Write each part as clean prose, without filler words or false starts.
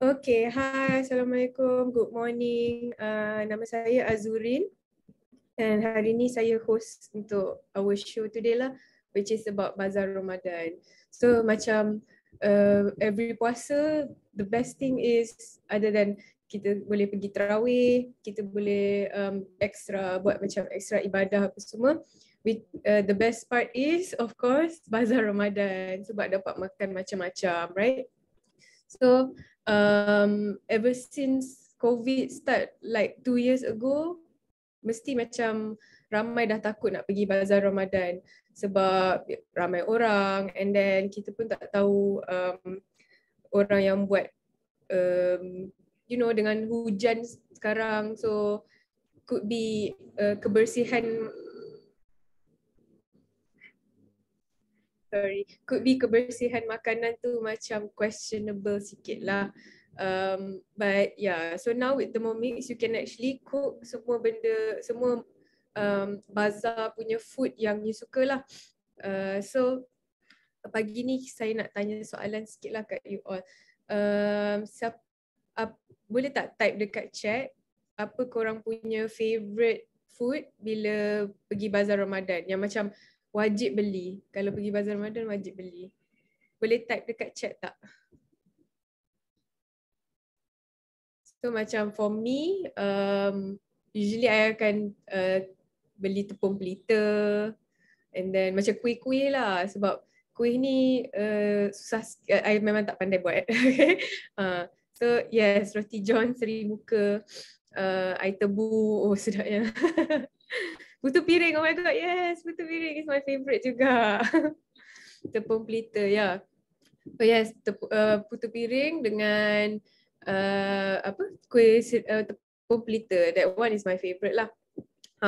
Okay, hi, Assalamualaikum, good morning. Nama saya Azureen and hari ni saya host untuk our show today lah, which is about Bazaar Ramadan. So macam every puasa, the best thing is other than kita boleh pergi tarawih, kita boleh buat macam extra ibadah apa semua. The best part is of course Bazaar Ramadan sebab dapat makan macam-macam, right? So ever since COVID start like 2 years ago, mesti macam ramai dah takut nak pergi Bazar Ramadan sebab ramai orang, and then kita pun tak tahu orang yang buat dengan hujan sekarang, so could be kebersihan makanan tu macam questionable sikit lah. But yeah, so now with Thermomix you can actually cook semua benda, semua bazar punya food yang you suka lah. So pagi ni saya nak tanya soalan sikit lah kat you all. Boleh tak type dekat chat apa korang punya favourite food bila pergi Bazar Ramadan yang macam wajib beli. Kalau pergi Bazar Ramadan wajib beli. Boleh type dekat chat tak? So macam for me, usually I akan beli tepung pelita, and then macam kuih-kuih lah sebab kuih ni susah, I memang tak pandai buat. So yes, roti john seri muka, I tebu, oh sedapnya. Putu piring, oh my god, yes, putu piring is my favourite juga. Tepung pelita, ya. Yeah. Oh yes, putu piring dengan kuih tepung pelita, that one is my favourite lah.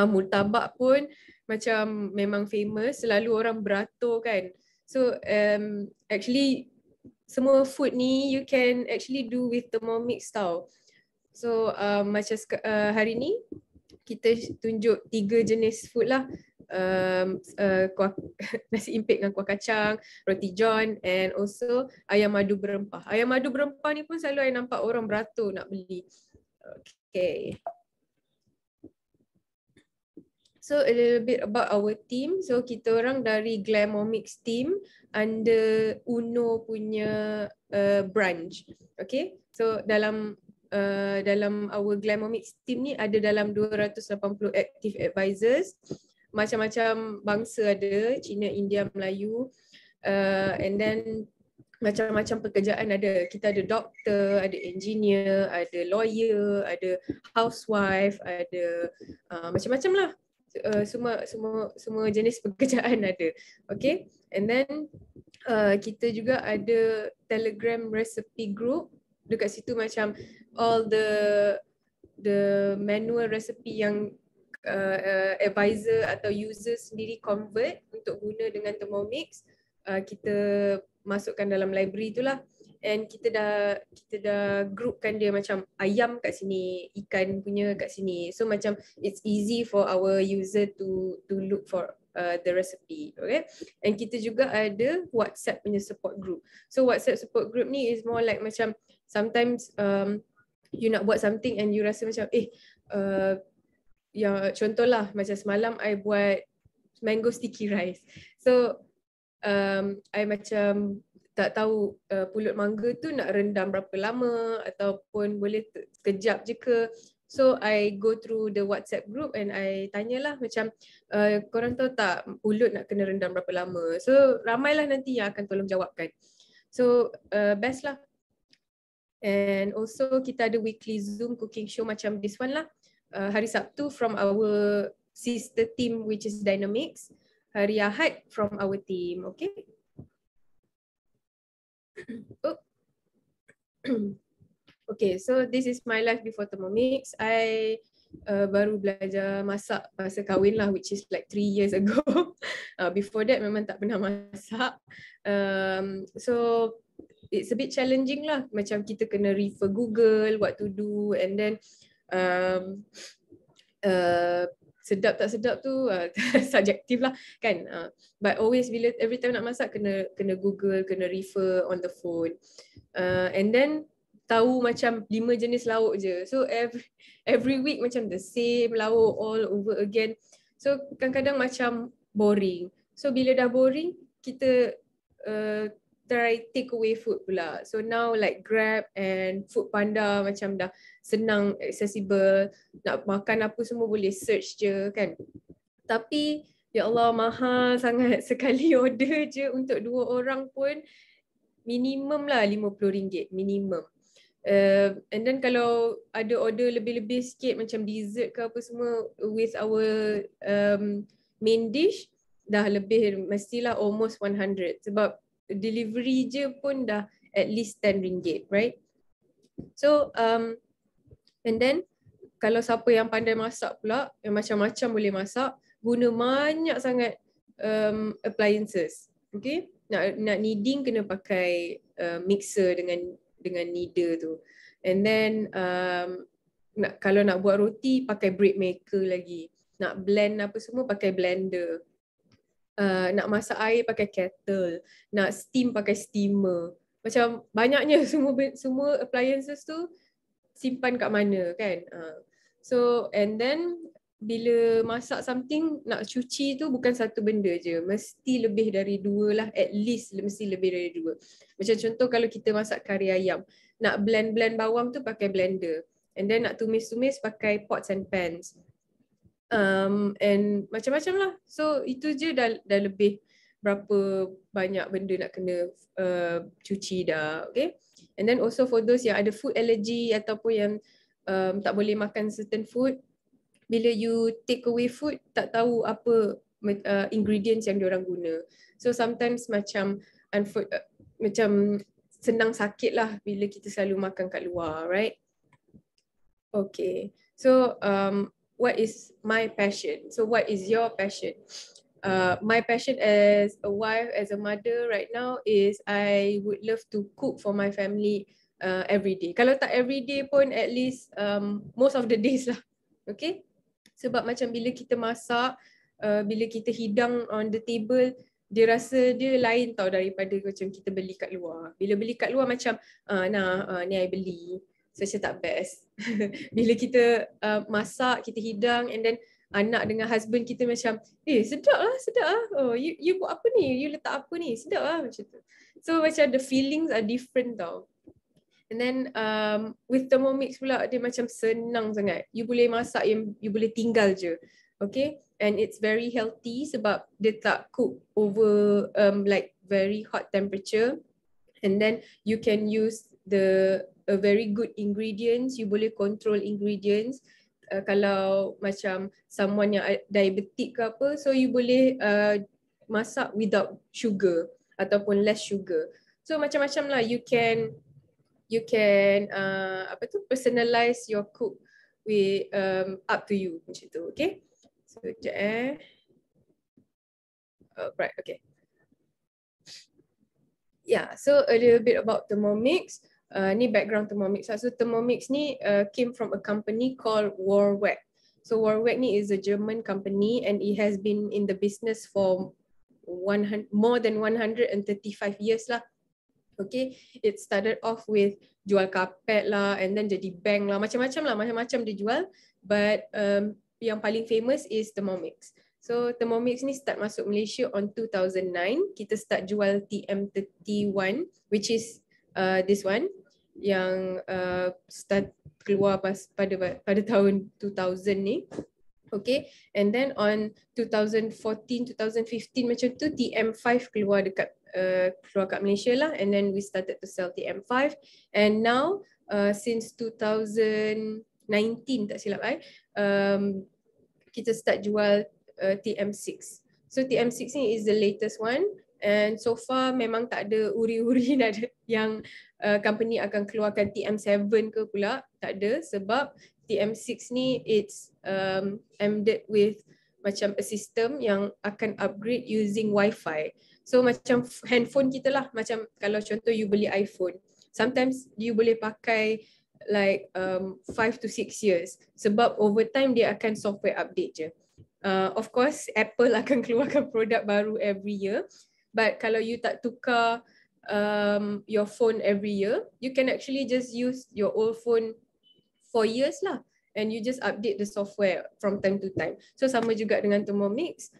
Murtabak pun macam memang famous, selalu orang beratur kan. So actually semua food ni you can actually do with Thermomix tau. So macam hari ni kita tunjuk 3 jenis food lah. Kuah, nasi impit dengan kuah kacang, roti john, and also ayam madu berempah. Ayam madu berempah ni pun selalu I nampak orang beratur nak beli. Okay. So a little bit about our team. So kita orang dari Glamomix team under Uno punya branch. Okay. So dalam our Glamomix team ni ada dalam 280 active advisors. Macam-macam bangsa ada, Cina, India, Melayu. And then macam-macam pekerjaan ada. Kita ada doktor, ada engineer, ada lawyer, ada housewife, ada macam-macam lah. Semua jenis pekerjaan ada. Okay. And then kita juga ada Telegram recipe group. Dekat situ macam all the manual recipe yang advisor atau user sendiri convert untuk guna dengan Thermomix, kita masukkan dalam library tu lah. And kita dah groupkan dia macam ayam kat sini, ikan punya kat sini. So macam it's easy for our user to look for the recipe, okay? And kita juga ada WhatsApp punya support group. So WhatsApp support group ni is more like macam sometimes you nak buat something and you rasa macam yang contohlah macam semalam I buat mango sticky rice. So I macam tak tahu pulut mangga tu nak rendam berapa lama ataupun boleh sekejap je ke. So I go through the WhatsApp group and I tanyalah macam korang tahu tak pulut nak kena rendam berapa lama. So ramailah nanti yang akan tolong jawabkan. So best lah. And also kita ada weekly Zoom cooking show macam this one lah. Hari Sabtu from our sister team which is Dynamics. Hari Ahad from our team, okay? Oh. Okay, so this is my life before Thermomix. I baru belajar masak masa kahwin lah, which is like 3 years ago. Before that memang tak pernah masak. So it's a bit challenging lah. Macam kita kena refer Google what to do, and then sedap tak sedap tu subjektif lah kan. But always every time nak masak kena Google, kena refer on the phone. And then tahu macam 5 jenis lauk je. So every week macam the same lauk all over again. So kadang-kadang macam boring. So bila dah boring, kita try take away food pula. So now like Grab and Food Panda macam dah senang, accessible. Nak makan apa semua boleh search je kan. Tapi ya Allah, mahal sangat. Sekali order je untuk 2 orang pun minimum lah RM50 minimum. And then kalau ada order lebih-lebih sikit macam dessert ke apa semua with our main dish, dah lebih, mestilah almost 100 sebab delivery je pun dah at least RM10, right? So and then kalau siapa yang pandai masak pula, yang macam-macam boleh masak, guna banyak sangat appliances. Okay, nak kneading kena pakai mixer dengan kneader tu. And then kalau nak buat roti pakai bread maker lagi. Nak blend apa semua pakai blender. Nak masak air pakai kettle. Nak steam pakai steamer. Macam banyaknya semua appliances tu simpan kat mana kan. So and then bila masak something, nak cuci tu bukan satu benda je, mesti lebih dari 2 lah, at least mesti lebih dari 2. Macam contoh kalau kita masak kari ayam, nak blend bawang tu pakai blender, and then nak tumis pakai pots and pans, and macam-macam lah. So itu je dah lebih berapa banyak benda nak kena cuci dah. Okay, and then also for those yang ada food allergy ataupun yang tak boleh makan certain food, bila you take away food, tak tahu apa ingredients yang diorang guna. So sometimes macam senang sakit lah bila kita selalu makan kat luar, right? Okay, so what is my passion? So what is your passion? My passion as a wife, as a mother right now is I would love to cook for my family every day. Kalau tak every day pun, at least most of the days lah. Okay? Sebab macam bila kita masak, bila kita hidang on the table, dia rasa dia lain tau daripada macam kita beli kat luar. Bila beli kat luar macam, ni I beli, so macam tak best. Bila kita masak, kita hidang, and then anak dengan husband kita macam, sedap lah. Oh, you buat apa ni? You letak apa ni? Sedap lah macam tu. So macam the feelings are different tau. And then with Thermomix pula, dia macam senang sangat. You boleh masak, you boleh tinggal je. Okay, and it's very healthy sebab dia tak cook over like very hot temperature. And then you can use a very good ingredients. You boleh control ingredients. Kalau macam someone yang diabetic ke apa, so you boleh masak without sugar ataupun less sugar. So macam-macam lah, you can personalize your cook with up to you macam tu. Okay, so sekejap right, okay. Yeah, so a little bit about Thermomix. Ni background Thermomix. So Thermomix ni came from a company called Warweg. So Warweg ni is a German company and it has been in the business for more than 135 years lah. Okay, it started off with jual karpet lah, and then jadi bank lah, macam-macam dia jual. But yang paling famous is Thermomix. So Thermomix ni start masuk Malaysia on 2009. Kita start jual TM31, which is this one yang start keluar pada tahun 2000 ni. Okay, and then on 2014, 2015 macam tu TM5 keluar kat Malaysia lah, and then we started to sell TM5, and now since 2019 tak silap kita start jual TM6. So TM6 ni is the latest one, and so far memang tak ada uri-uri yang company akan keluarkan TM7 ke pula, tak ada, sebab TM6 ni it's embedded with macam a system yang akan upgrade using Wi-Fi. So macam handphone kita lah, macam kalau contoh you beli iPhone, sometimes you boleh pakai like 5 to 6 years sebab over time dia akan software update je. Of course Apple akan keluarkan produk baru every year, but kalau you tak tukar your phone every year, you can actually just use your old phone for years lah, and you just update the software from time to time. So sama juga dengan Thermomix,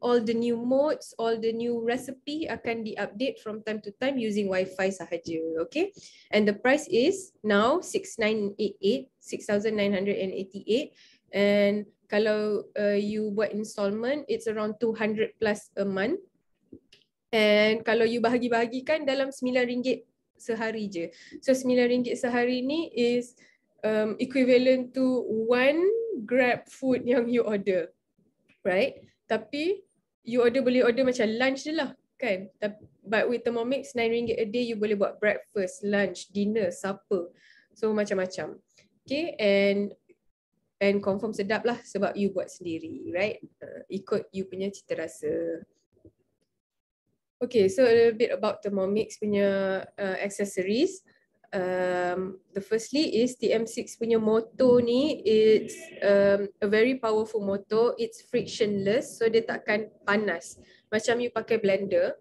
all the new modes, all the new recipe akan di-update from time to time using Wi-Fi sahaja. Okay, and the price is now 6,988, and kalau you buat installment, it's around 200 plus a month. And kalau you bahagi-bahagikan dalam RM9 sehari je. So RM9 sehari ni is equivalent to 1 Grab food yang you order, right? Tapi you boleh order macam lunch je lah, kan? But with Thermomix, RM9 a day, you boleh buat breakfast, lunch, dinner, supper. So macam-macam. Okay, and confirm sedap lah sebab you buat sendiri, right? Ikut you punya cita rasa. Okay, so a little bit about Thermomix punya accessories. The firstly is TM6 punya motor ni, it's a very powerful motor. It's frictionless, so dia takkan panas. Macam you pakai blender,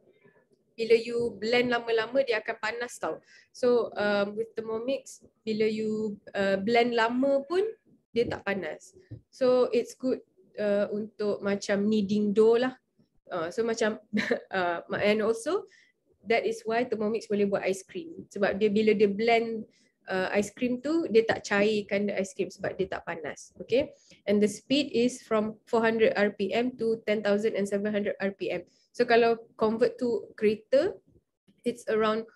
bila you blend lama-lama dia akan panas tau. So with Thermomix, bila you blend lama pun dia tak panas. So it's good untuk macam kneading dough lah. So macam and also that is why Thermomix boleh buat ice cream, sebab dia bila dia blend ice cream tu, dia tak cairkan the ice cream sebab dia tak panas. Okay, and the speed is from 400 rpm to 10,700 rpm. So kalau convert to kereta, it's around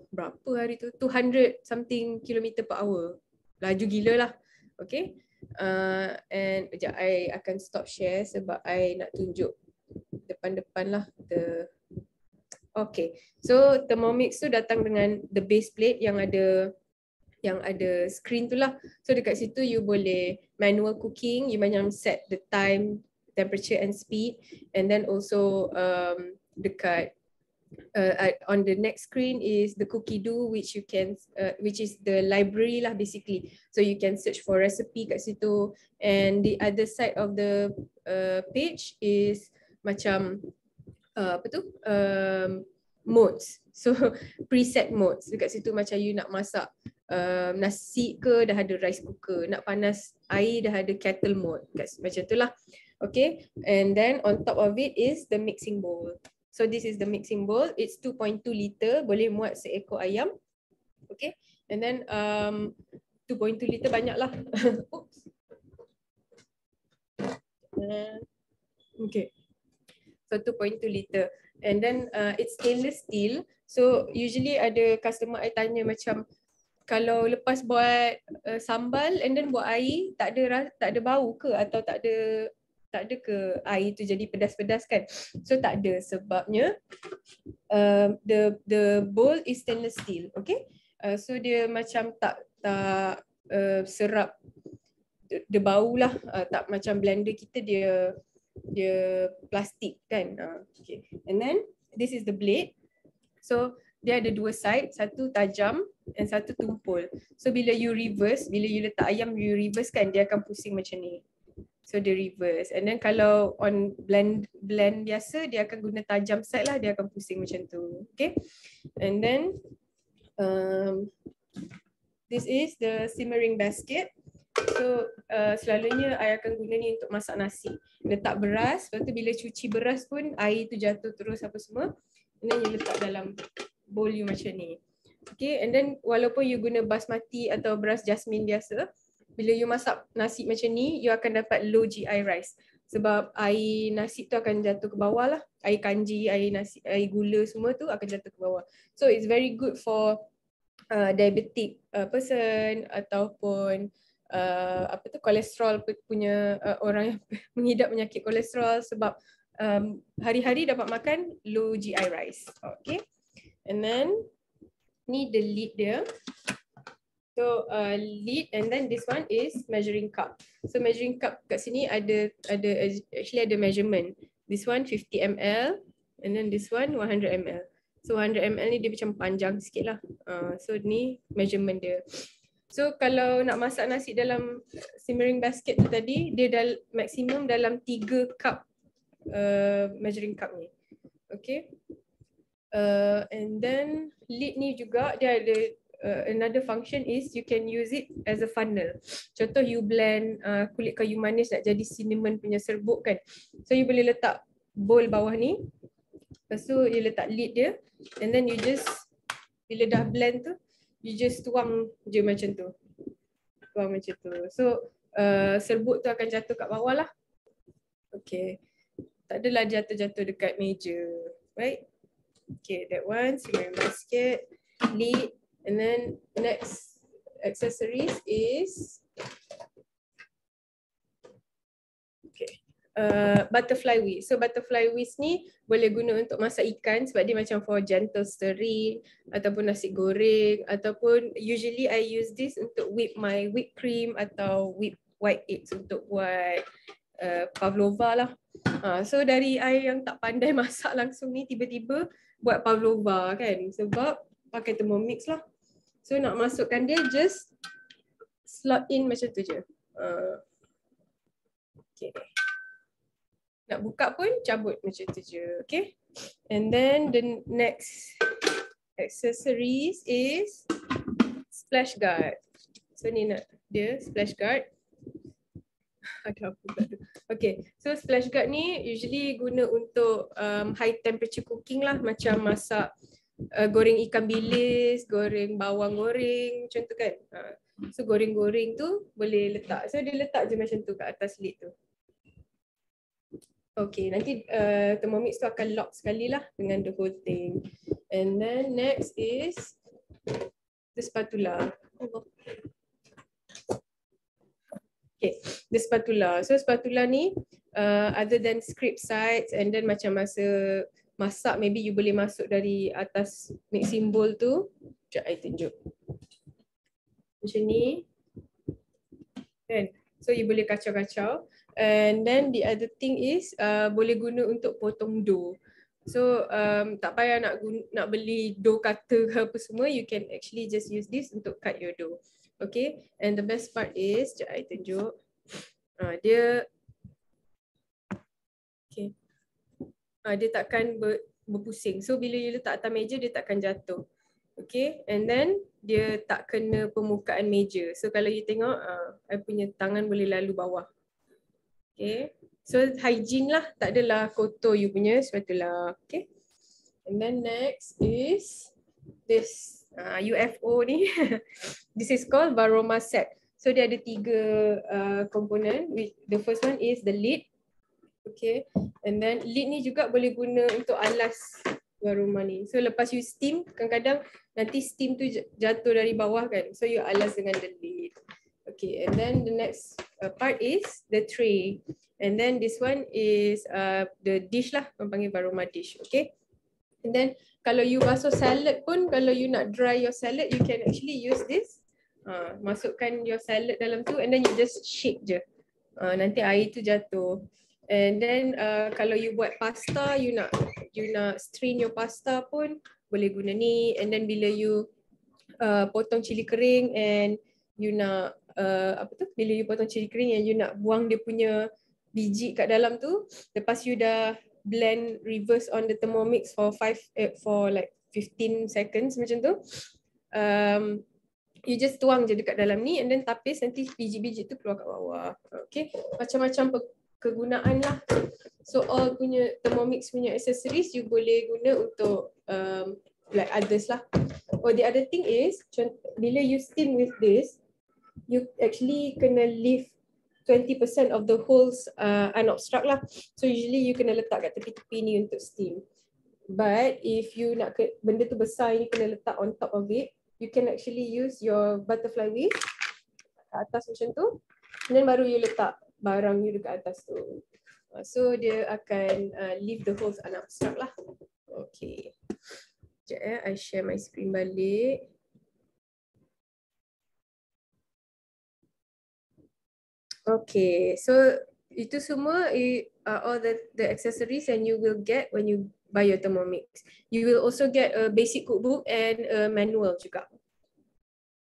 berapa hari tu, 200 something kilometer per hour. Laju gila lah. Okay, and sekejap I akan stop share sebab I nak tunjuk depan-depan lah. Okay, so Thermomix tu datang dengan the base plate yang ada screen tu lah. So dekat situ you boleh manual cooking, you macam set the time, temperature and speed, and then also dekat on the next screen is the cookie do, which you can which is the library lah basically. So you can search for recipe kat situ, and the other side of the page is macam apa tu, modes. So preset modes dekat situ, macam you nak masak nasi ke, dah ada rice cooker, nak panas air dah ada kettle mode, macam tu lah. Okay, and then on top of it is the mixing bowl. So this is the mixing bowl, it's 2.2 liter, boleh muat seekor ayam. Okay, and then 2.2 liter banyak lah. Oops. Okay, so 2.2 liter, and then it's stainless steel. So usually ada customer I tanya macam, kalau lepas buat sambal and then buat air, tak ada bau ke, atau tak ada ke air tu jadi pedas-pedas kan? So tak ada, sebabnya the bowl is stainless steel. Okay, so dia macam tak serap dia bau lah, tak macam blender kita dia plastik kan. Okay, and then this is the blade. So dia ada dua side, satu tajam and satu tumpul. So bila you reverse, bila you letak ayam you reverse kan, dia akan pusing macam ni. So dia reverse, and then kalau on blend biasa dia akan guna tajam side lah, dia akan pusing macam tu. Okay, and then this is the simmering basket. So selalunya I akan guna ni untuk masak nasi. Letak beras, lepas tu bila cuci beras pun air tu jatuh terus apa semua, and then you letak dalam bowl you macam ni. Okay, and then walaupun you guna basmati atau beras jasmine biasa, bila you masak nasi macam ni, you akan dapat low GI rice. Sebab air nasi tu akan jatuh ke bawah lah. Air kanji, air nasi, air gula semua tu akan jatuh ke bawah. So it's very good for diabetic person ataupun apa tu, kolesterol punya orang yang mengidap penyakit kolesterol, sebab hari-hari dapat makan low GI rice. Okay, and then ni the lid dia. So lid, and then this one is measuring cup. So measuring cup kat sini ada actually ada measurement. This one 50 ml, and then this one 100 ml. So 100 ml ni dia macam panjang sikit lah. So ni measurement dia. So kalau nak masak nasi dalam simmering basket tu tadi, dia maksimum dalam 3 cup measuring cup ni. Okay. And then lid ni juga dia ada another function is you can use it as a funnel. Contoh you blend kulit kayu manis nak jadi cinnamon punya serbuk kan. So you boleh letak bowl bawah ni. Lepas tu you letak lid dia and then you just bila dah blend tu you just tuang je macam tu. Tuang macam tu. So serbuk tu akan jatuh kat bawah lah. Okay. Tak adalah jatuh-jatuh dekat meja. Right? Okay, that one, cermin basket, lid, and then next accessories is butterfly whisk. So butterfly whisk ni boleh guna untuk masak ikan sebab dia macam for gentle stirring ataupun nasi goreng ataupun usually I use this untuk whip my whipped cream atau whip white eggs untuk buat pavlova lah. So dari I yang tak pandai masak langsung ni tiba-tiba buat pavlova kan sebab pakai Thermomix lah. So nak masukkan dia just slot in macam tu je. Okay. Nak buka pun cabut macam tu je. Okay. And then the next accessories is splash guard. So ni nak dia splash guard. Ada apa tu? Okay, so splash guard ni usually guna untuk high temperature cooking lah, macam masak goreng ikan bilis, goreng bawang goreng macam tu kan. So goreng-goreng tu boleh letak. So dia letak je macam tu kat atas lid tu. Okay, nanti Thermomix tu akan lock sekali lah dengan the whole thing. And then next is the spatula. Okay, the spatula. So spatula ni other than scrape sides and then macam masa masak maybe you boleh masuk dari atas mixing bowl tu. Sekejap I tunjuk. Macam ni. Kan? So you boleh kacau-kacau. And then the other thing is boleh guna untuk potong dough. So tak payah nak beli dough cutter ke apa semua, you can actually just use this untuk cut your dough. Okay, and the best part is, sekejap I tunjuk. Dia okay. Dia takkan berpusing. So bila you letak atas meja dia takkan jatuh. Okay, and then dia tak kena permukaan meja. So kalau you tengok, I punya tangan boleh lalu bawah. Okay, so hygiene lah, tak adalah kotor you punya spatula. Okay, and then next is this UFO ni. This is called aroma set. So dia ada 3 komponen. The first one is the lid. Okay, and then lid ni juga boleh guna untuk alas aroma ni. So lepas you steam, kadang-kadang nanti steam tu jatuh dari bawah kan. So you alas dengan the lid. Okay, and then the next part is the tray. And then this one is the dish lah, orang panggil aroma dish. Okay, and then kalau you basuh salad pun, kalau you nak dry your salad, you can actually use this. Masukkan your salad dalam tu and then you just shake je. Nanti air tu jatuh. And then kalau you buat pasta, you nak strain your pasta pun boleh guna ni. And then bila you potong cili kering and you nak bila you potong cili kering and you nak buang dia punya biji kat dalam tu, lepas you dah blend reverse on the Thermomix for 15 seconds macam tu, you just tuang je dekat dalam ni and then tapis, nanti biji-biji tu keluar kat bawah. Okay, macam-macam kegunaan lah. So all punya Thermomix punya accessories you boleh guna untuk like others lah. Oh, the other thing is, bila you steam with this, you actually kena leave 20% of the holes unobstruct lah. So usually you kena letak kat tepi-tepi ni untuk steam. But if you nak benda tu besar, you kena letak on top of it, you can actually use your butterfly whisk kat atas macam tu, and then baru you letak barang you dekat atas tu. So dia akan leave the holes unobstruct lah. Okay. Sekejap I share my screen balik. Okay, so itu semua all the accessories and you will get when you buy your Thermomix. You will also get a basic cookbook and a manual juga.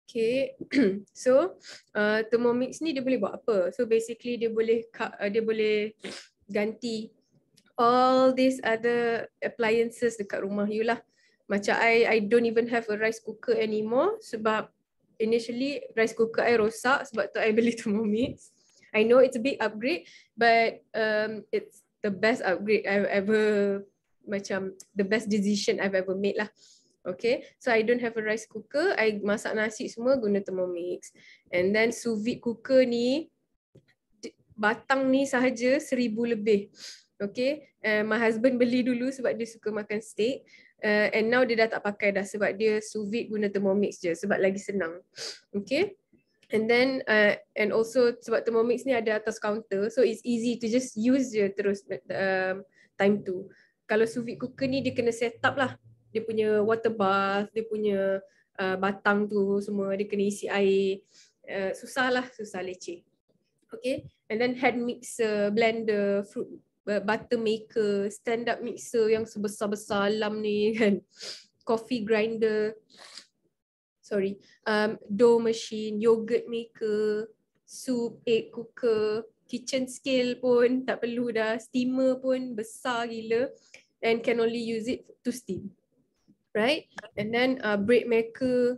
Okay, so Thermomix ni dia boleh buat apa? So basically dia boleh ganti all these other appliances dekat rumah you lah. Macam I don't even have a rice cooker anymore sebab initially rice cooker I rosak sebab tu I beli Thermomix. I know it's a big upgrade but it's the best upgrade I've ever, macam the best decision I've ever made lah. Okay, so I don't have a rice cooker, I masak nasi semua guna Thermomix. And then sous vide cooker ni, batang ni sahaja 1,000 lebih. Okay, my husband beli dulu sebab dia suka makan steak. And now dia dah tak pakai dah sebab dia sous vide guna Thermomix je sebab lagi senang. Okay, and then and also sebab Thermomix ni ada atas kaunter, so it's easy to just use je terus time tu. Kalau sous vide cooker ni dia kena set up lah. Dia punya water bath, dia punya batang tu semua, dia kena isi air. Susah lah, susah leceh. Okay, and then hand mixer, blender, fruit butter maker, stand up mixer yang sebesar-besar alam ni kan, coffee grinder, dough machine, yogurt maker, soup, egg cooker, kitchen scale pun tak perlu dah, steamer pun besar gila and can only use it to steam. Right? And then bread maker,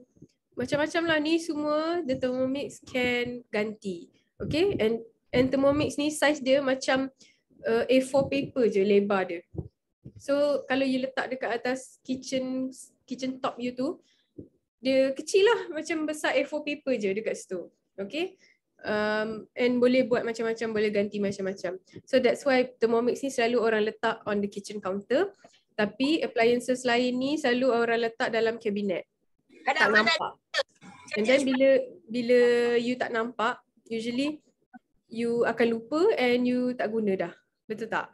macam-macam lah ni semua the Thermomix can ganti. Okay, and Thermomix ni size dia macam A4 paper je lebar dia. So kalau you letak dekat atas kitchen top you tu, dia kecil lah, macam besar A4 paper je dekat situ. Okay, and boleh buat macam-macam, boleh ganti macam-macam. So that's why Thermomix ni selalu orang letak on the kitchen counter. Tapi appliances lain ni selalu orang letak dalam kabinet. Tak nampak. And then bila you tak nampak, usually you akan lupa and you tak guna dah. Betul tak?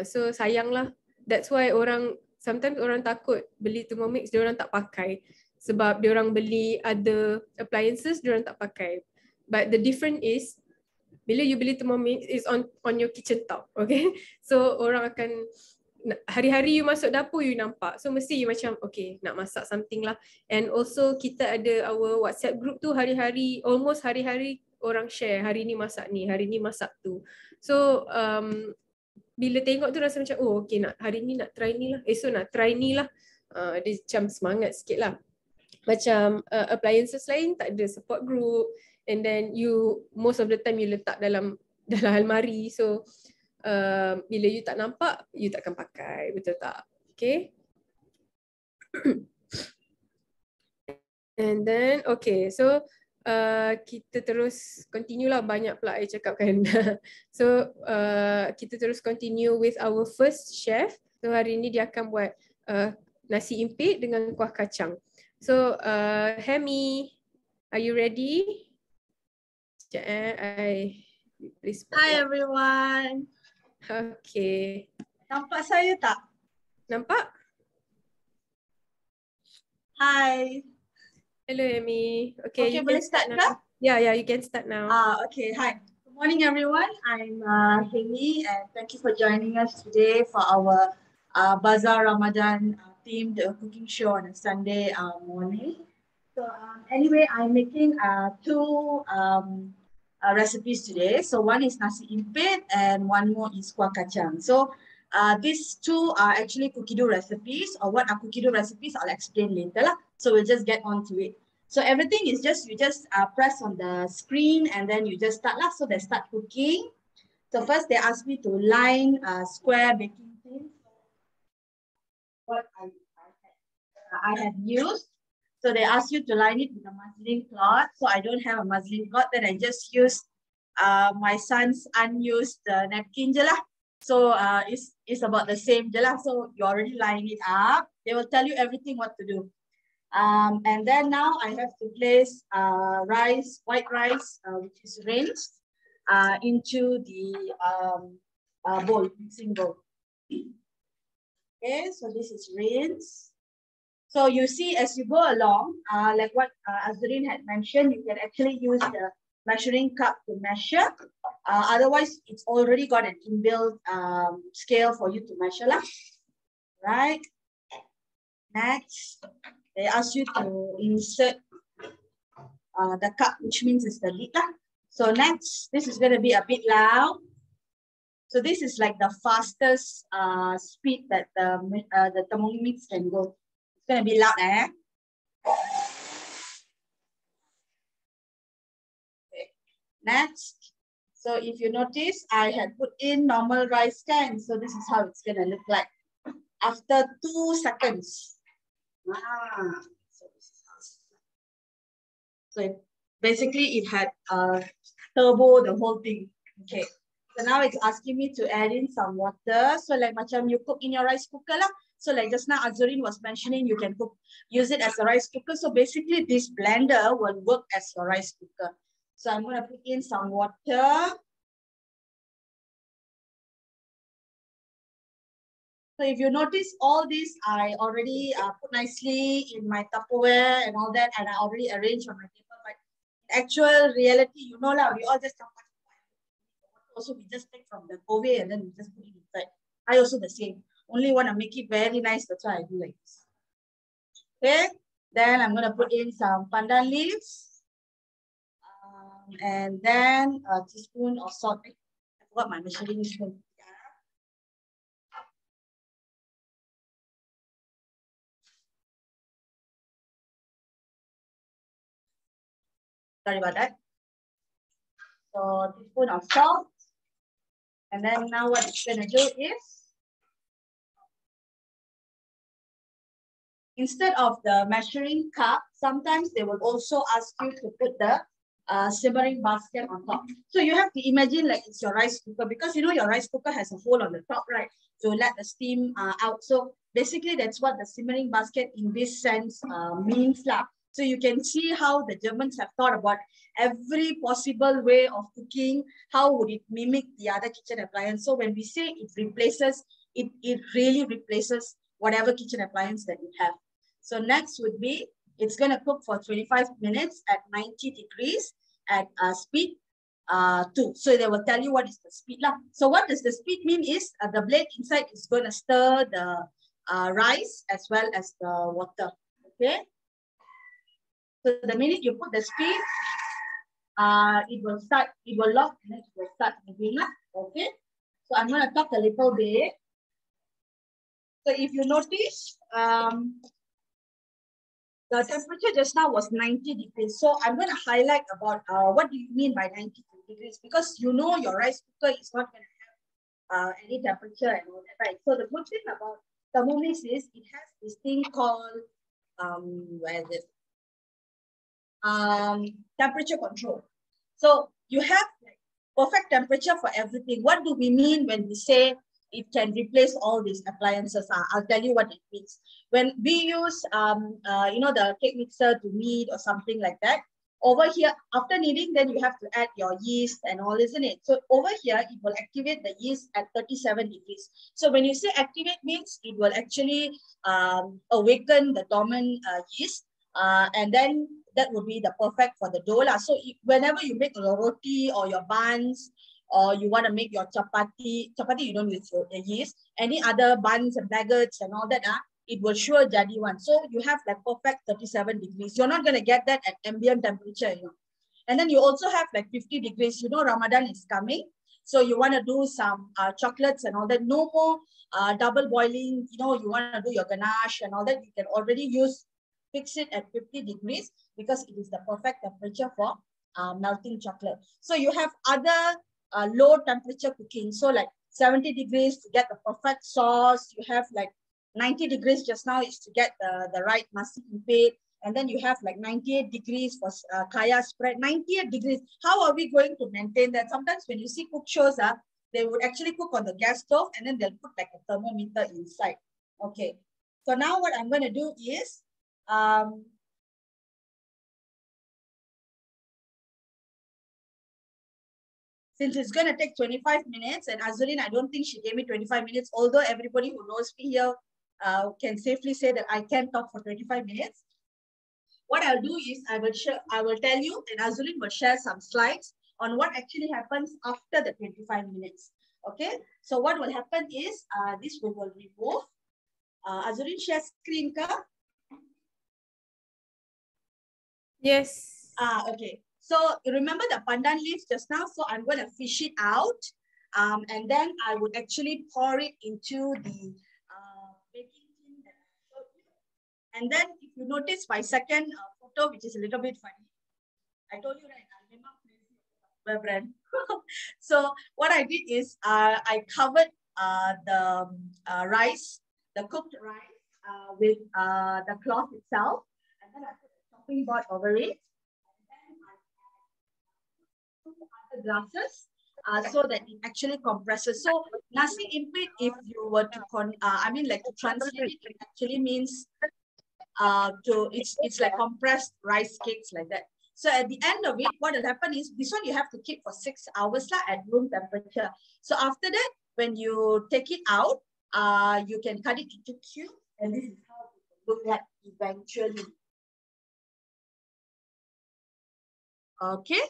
So sayang lah. That's why sometimes orang takut beli Thermomix, dia orang tak pakai. Sebab dia orang beli other appliances, dia orang tak pakai. But the difference is, bila you beli Thermomix, is on your kitchen top. Okay? So orang akan, hari-hari you masuk dapur you nampak, so mesti you macam okay nak masak something lah. And also kita ada our WhatsApp group tu, hari-hari, almost hari-hari orang share, hari ni masak ni, hari ni masak tu. So bila tengok tu rasa macam oh okay, nak hari ni nak try ni lah, esok nak try ni lah. Dia macam semangat sikit lah. Macam appliances lain tak ada support group, and then you most of the time you letak dalam almari, so bila you tak nampak, you takkan pakai, betul tak? Okay. And then, okay, so kita terus continue lah, banyak pula I cakap kan. So kita terus continue with our first chef. So hari ni dia akan buat nasi impit dengan kuah kacang. So Hemy, are you ready? Hi everyone. Okay. Nampak saya tak? Nampak? Hi. Hello, Hemy. Okay, you boleh can start start now. Yeah, you can start now. Okay, hi. Good morning everyone. I'm Hemy and thank you for joining us today for our Bazaar Ramadan themed cooking show on a Sunday morning. So anyway, I'm making two recipes today. So one is Nasi Impit and one more is Kuah Kacang. So these two are actually cookie dough recipes, or what are cookie dough recipes I'll explain later lah. So we'll just get on to it. So everything is you just press on the screen and then you just start lah. So they start cooking. So first they ask me to line square baking tins. What I have used. So they ask you to line it with a muslin cloth. So I don't have a muslin cloth, then I just use my son's unused napkin je lah. So it's about the same je lah. So you already line it up. They will tell you everything what to do. And then now I have to place rice, white rice, which is rinsed, into the bowl, mixing bowl. Okay, so this is rinsed. So you see as you go along, like what Azureen had mentioned, you can actually use the measuring cup to measure. Otherwise, it's already got an inbuilt scale for you to measure lah. Right. Next, they ask you to insert the cup, which means it's the lid lah. So next, this is going to be a bit loud. So this is like the fastest speed that the Thermomix can go. going to be loud, eh? Okay. Next. So if you notice, I had put in normal rice can. So this is how it's going to look like after 2 seconds. So this is how it's like. So basically it had turbo the whole thing. Okay. So now it's asking me to add in some water. So like macam you cook in your rice cooker lah. So like just now Azureen was mentioning, you can use it as a rice cooker. So basically this blender will work as your rice cooker. So I'm going to put in some water. So if you notice all this, I already put nicely in my Tupperware and all that, and I already arranged on my table. But in actual reality, you know lah, we all just also we just take from the go away and then we just put it inside. I also the same. Only want to make it very nice. That's why I do like this. Okay. Then I'm going to put in some pandan leaves. And then a teaspoon of salt. I forgot my measuring spoon. Sorry about that. So a teaspoon of salt. And then now what it's going to do is, instead of the measuring cup, sometimes they will also ask you to put the simmering basket on top. So you have to imagine like it's your rice cooker, because you know your rice cooker has a hole on the top, right? To let the steam out. So basically that's what the simmering basket in this sense means lah. So you can see how the Germans have thought about every possible way of cooking. How would it mimic the other kitchen appliance? So when we say it replaces, it really replaces whatever kitchen appliance that you have. So next would be, it's going to cook for 25 minutes at 90 degrees at speed 2. So they will tell you what is the speed lah. So what does the speed mean is the blade inside is going to stir the rice as well as the water. Okay. So the minute you put the speed, it will lock and it will start moving. Okay. So I'm going to talk a little bit. So if you notice, the temperature just now was 90 degrees. So I'm going to highlight about what do you mean by 90 degrees, because you know your rice cooker is not going to have any temperature and all that, right? So the good thing about Thermomix is it has this thing called where is it? Temperature control. So you have like perfect temperature for everything. What do we mean when we say it can replace all these appliances? I'll tell you what it means. When we use you know, the cake mixer to knead or something like that, over here after kneading, then you have to add your yeast and all, isn't it? So over here it will activate the yeast at 37 degrees. So when you say activate, means it will actually awaken the dormant yeast, and then that would be the perfect for the dough lah. So whenever you make your roti or your buns, or you want to make your chapati you don't use your yeast, any other buns and baguettes and all that, it will sure jadi one. So you have like perfect 37 degrees. You're not going to get that at ambient temperature, you know. And then you also have like 50 degrees. You know, Ramadan is coming. So you want to do some chocolates and all that. No more double boiling. You know, you want to do your ganache and all that. You can already fix it at 50 degrees because it is the perfect temperature for melting chocolate. So you have other low temperature cooking. So like 70 degrees to get the perfect sauce. You have like 90 degrees just now is to get the right Nasi Impit. And then you have like 98 degrees for kaya spread. 98 degrees. How are we going to maintain that? Sometimes when you see cook shows, they would actually cook on the gas stove and then they'll put like a thermometer inside. Okay. So now what I'm going to do is, since it's going to take 25 minutes, and Azureen, I don't think she gave me 25 minutes, although everybody who knows me here can safely say that I can talk for 25 minutes. What I'll do is I will tell you, and Azureen will share some slides on what actually happens after the 25 minutes. Okay, so what will happen is this we will remove. Azureen, share screen ka? Yes. Okay. So remember the pandan leaves just now? So I'm going to fish it out. And then I would actually pour it into the baking tin that I showed you. And then if you notice my second photo, which is a little bit funny, I told you, right, I'm not crazy about brand. So what I did is I covered the rice, the cooked rice with the cloth itself. And then I put a chopping board over it. And then I add 2 other glasses so that it actually compresses. So Nasi Impit, if you were to to translate it, it actually means it's like compressed rice cakes like that. So at the end of it, what will happen is this one you have to keep for 6 hours at room temperature. So after that, when you take it out, you can cut it into cubes, and this is how it will look like eventually. Okay.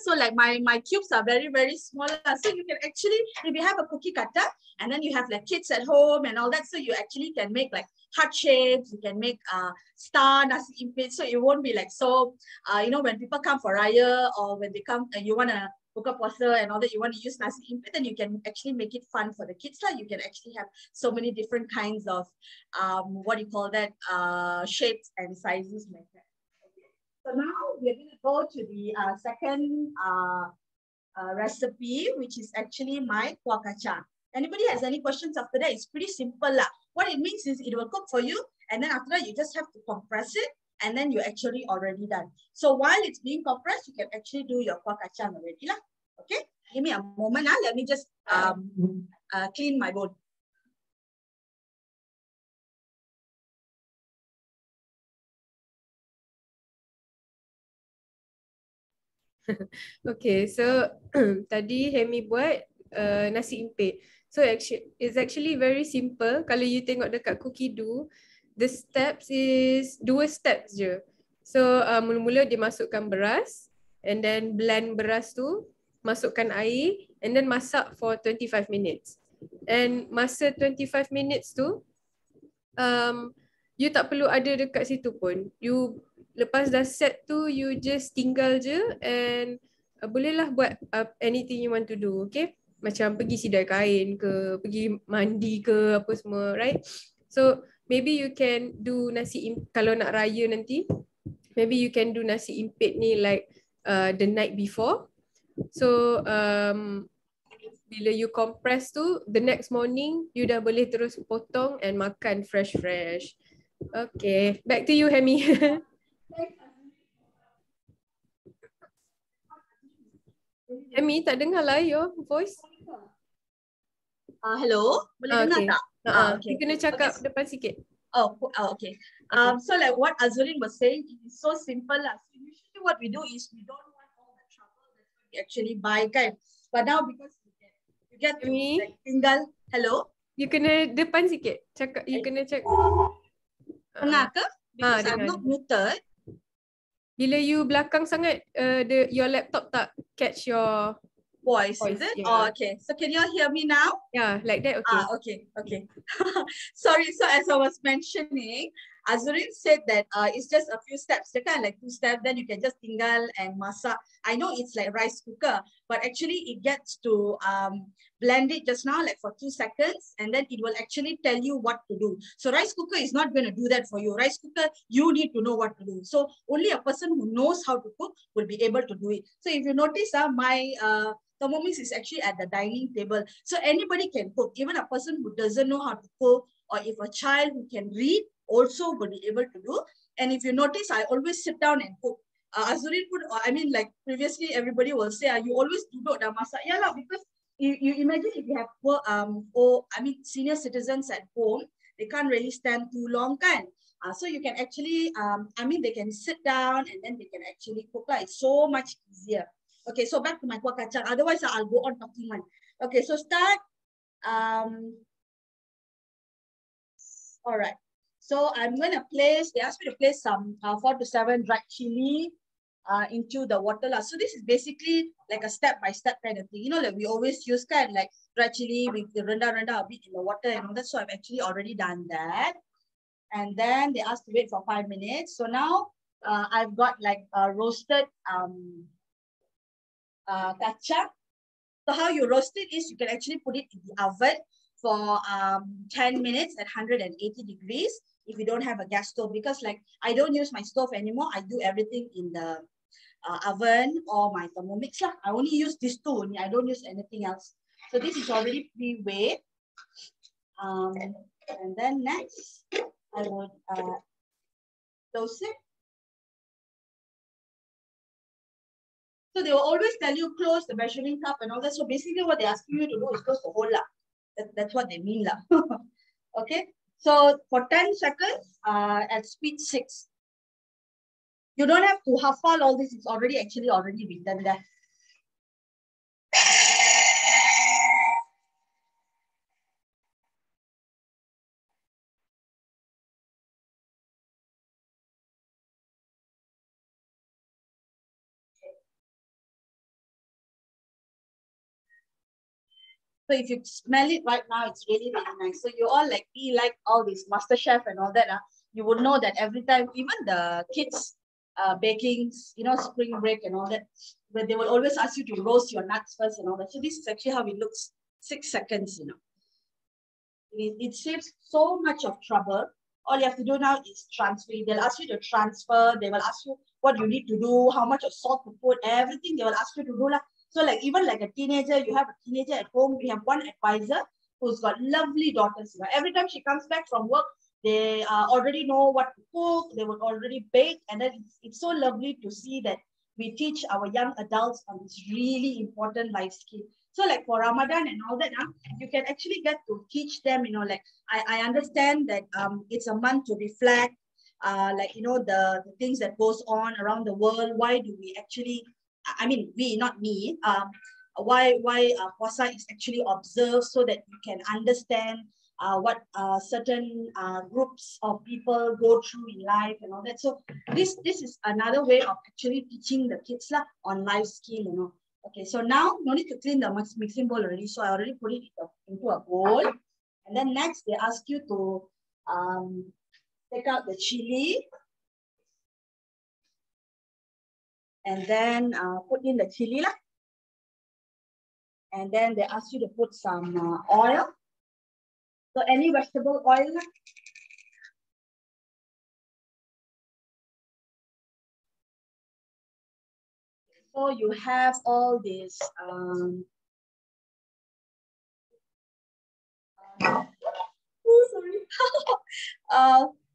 So like my cubes are very, very small. So you can actually, if you have a cookie cutter and then you have like kids at home and all that, so you actually can make like heart shapes, you can make star nasi impit. So it won't be like so, when people come for raya or when they come and you want to buka puasa and all that, you want to use nasi impit, then you can actually make it fun for the kids. You can actually have so many different kinds of, shapes and sizes like that. So now we're going to go to the second recipe, which is actually my kuah kacang. Anybody has any questions after that? It's pretty simple. What it means is it will cook for you, and then after that, you just have to compress it, and then you're actually already done. So while it's being compressed, you can actually do your kuah kacang already. Okay? Give me a moment. Let me just clean my bowl. Okay, so tadi Hemy buat nasi impit. So it's actually very simple. Kalau you tengok dekat cookie dough, the steps is 2 steps je. So mula-mula dia masukkan beras, and then blend beras tu, masukkan air, and then masak for 25 minutes. And masa 25 minutes tu, you tak perlu ada dekat situ pun. You lepas dah set tu, you just tinggal je and bolehlah buat anything you want to do, okay? Macam pergi sidai kain ke, pergi mandi ke, apa semua, right? So maybe you can do kalau nak raya nanti, maybe you can do nasi impit ni like the night before. So bila you compress tu, the next morning you dah boleh terus potong and makan fresh. Okay, back to you, Hemy. Hemy, tak dengar lah your voice. Hello, boleh dengar okay. tak? Okay. You kena cakap depan sikit. Okay. So like what Azureen was saying, it is so simple. So usually what we do is we don't want all the trouble that we actually buy, guys. But now because you get to like, tinggal. Hello? You kena depan sikit. Cakap, you kena cakap. Dengar ke? Because I'm not muted. Bila you belakang sangat, your laptop tak catch your voice. Is it? Yeah. Oh, okay. So can you all hear me now? Yeah, like that. Okay. Okay. Sorry. So as I was mentioning, Azureen said that it's just a few steps. They kind of like 2 steps. Then you can just tinggal and masak. I know it's like rice cooker, but actually it gets to blend it just now like for 2 seconds, and then it will actually tell you what to do. So rice cooker is not going to do that for you. Rice cooker, you need to know what to do. So only a person who knows how to cook will be able to do it. So if you notice, my Thermomix is actually at the dining table. So anybody can cook, even a person who doesn't know how to cook, or if a child who can read also will be able to do. And if you notice, I always sit down and cook. Azureen like previously everybody will say, you always duduk dah masak. Yeah lah, because you imagine if you have senior citizens at home, they can't really stand too long, kan? So you can actually, they can sit down and then they can actually cook. It's so much easier. Okay, so back to my kuah kacang. Otherwise, I'll go on talking one. Okay, so start. All right. So I'm going to place, they asked me to place some 4 to 7 dried chili into the water. So this is basically like a step-by-step kind of thing. You know, like we always use kind of like dried chili with the renda a bit in the water and all that. So I've actually already done that. And then they asked to wait for 5 minutes. So now I've got like roasted kacang. So how you roast it is you can actually put it in the oven for 10 minutes at 180 degrees if you don't have a gas stove, because like I don't use my stove anymore. I do everything in the oven or my Thermomix lah. I only use these two only. I don't use anything else. So this is already pre-weighed. And then next, I would close it. So they will always tell you close the measuring cup and all that. So basically what they're asking you to do is close the hole lah. That's what they mean lah. Okay. So for 10 seconds at speed 6. You don't have to hafal all this. It's already written there. So if you smell it right now, it's really, really nice. So you all like all this Master Chef and all that. You would know that every time, even the kids baking, you know, spring break and all that, but they will always ask you to roast your nuts first and all that. So this is actually how it looks, 6 seconds, you know. It saves so much of trouble. All you have to do now is transfer. They'll ask you to transfer. They will ask you what you need to do, how much of salt to put, everything they will ask you to do. So like even like a teenager, you have a teenager at home. We have one advisor who's got lovely daughters. You know. Every time she comes back from work, they already know what to cook. They will already bake. And then it's so lovely to see that we teach our young adults on this really important life skill. So like for Ramadan and all that, you can actually get to teach them, you know, like I understand that it's a month to reflect, like, you know, the things that goes on around the world. Why do we actually, I mean, we, not me, why Puasa is actually observed, so that you can understand what certain groups of people go through in life and all that. So this is another way of actually teaching the kids on life skill, you know. Okay, so now no need to clean the mixing bowl already. So I already put it into a bowl. And then next they ask you to take out the chili. And then put in the chili. And then they ask you to put some oil. So any vegetable oil. So you have all this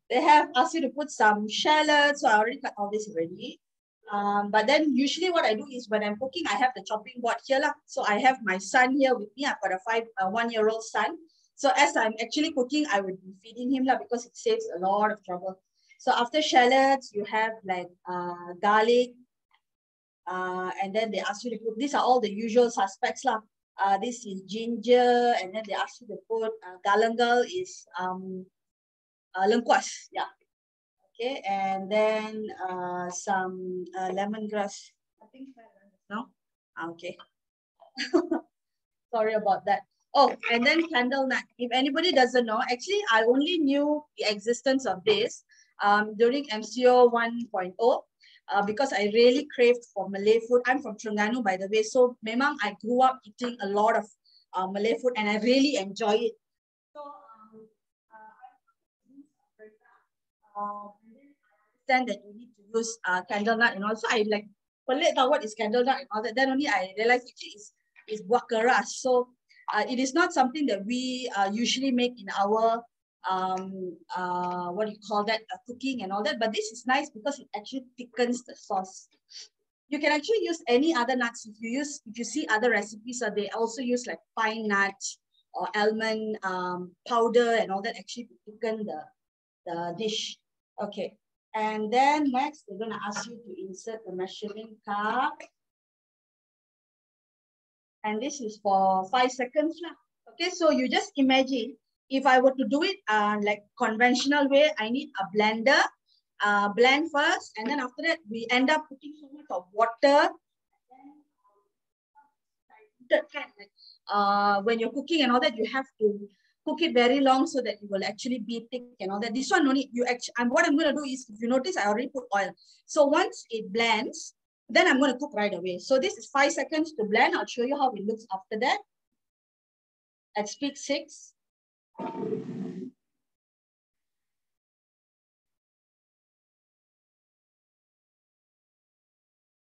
they have asked you to put some shallots. So I already cut all this already. But then usually what I do is when I'm cooking, I have the chopping board here. So I have my son here with me. I've got a 1-year-old son. So as I'm actually cooking, I would be feeding him because it saves a lot of trouble. So after shallots, you have like garlic. And then they ask you to put, these are all the usual suspects. This is ginger, and then they ask you to put galangal is lengkuas, yeah. Okay, and then some lemongrass. I think no? Okay. Sorry about that. Oh, and then candle nut. If anybody doesn't know, actually, I only knew the existence of this during MCO 1.0. Because I really craved for Malay food. I'm from Terengganu, by the way. So, memang I grew up eating a lot of Malay food, and I really enjoy it. So, I understand that you need to use candle nut and also I like pelik tahu what is candle nut and all that. Then only I realized actually is buah keras. So, it is not something that we usually make in our what do you call that, cooking and all that, but this is nice because it actually thickens the sauce. You can actually use any other nuts. If you see other recipes, they also use like pine nuts or almond powder and all that actually to thicken the dish. Okay, and then next they're going to ask you to insert the measuring cup, and this is for 5 seconds. Okay, so you just imagine if I were to do it like conventional way, I need a blender, blend first, and then after that, we end up putting so much of water. When you're cooking and all that, you have to cook it very long so that it will actually be thick and all that. This one only, what I'm going to do is, if you notice, I already put oil. So once it blends, then I'm going to cook right away. So this is 5 seconds to blend. I'll show you how it looks after that. At speed 6.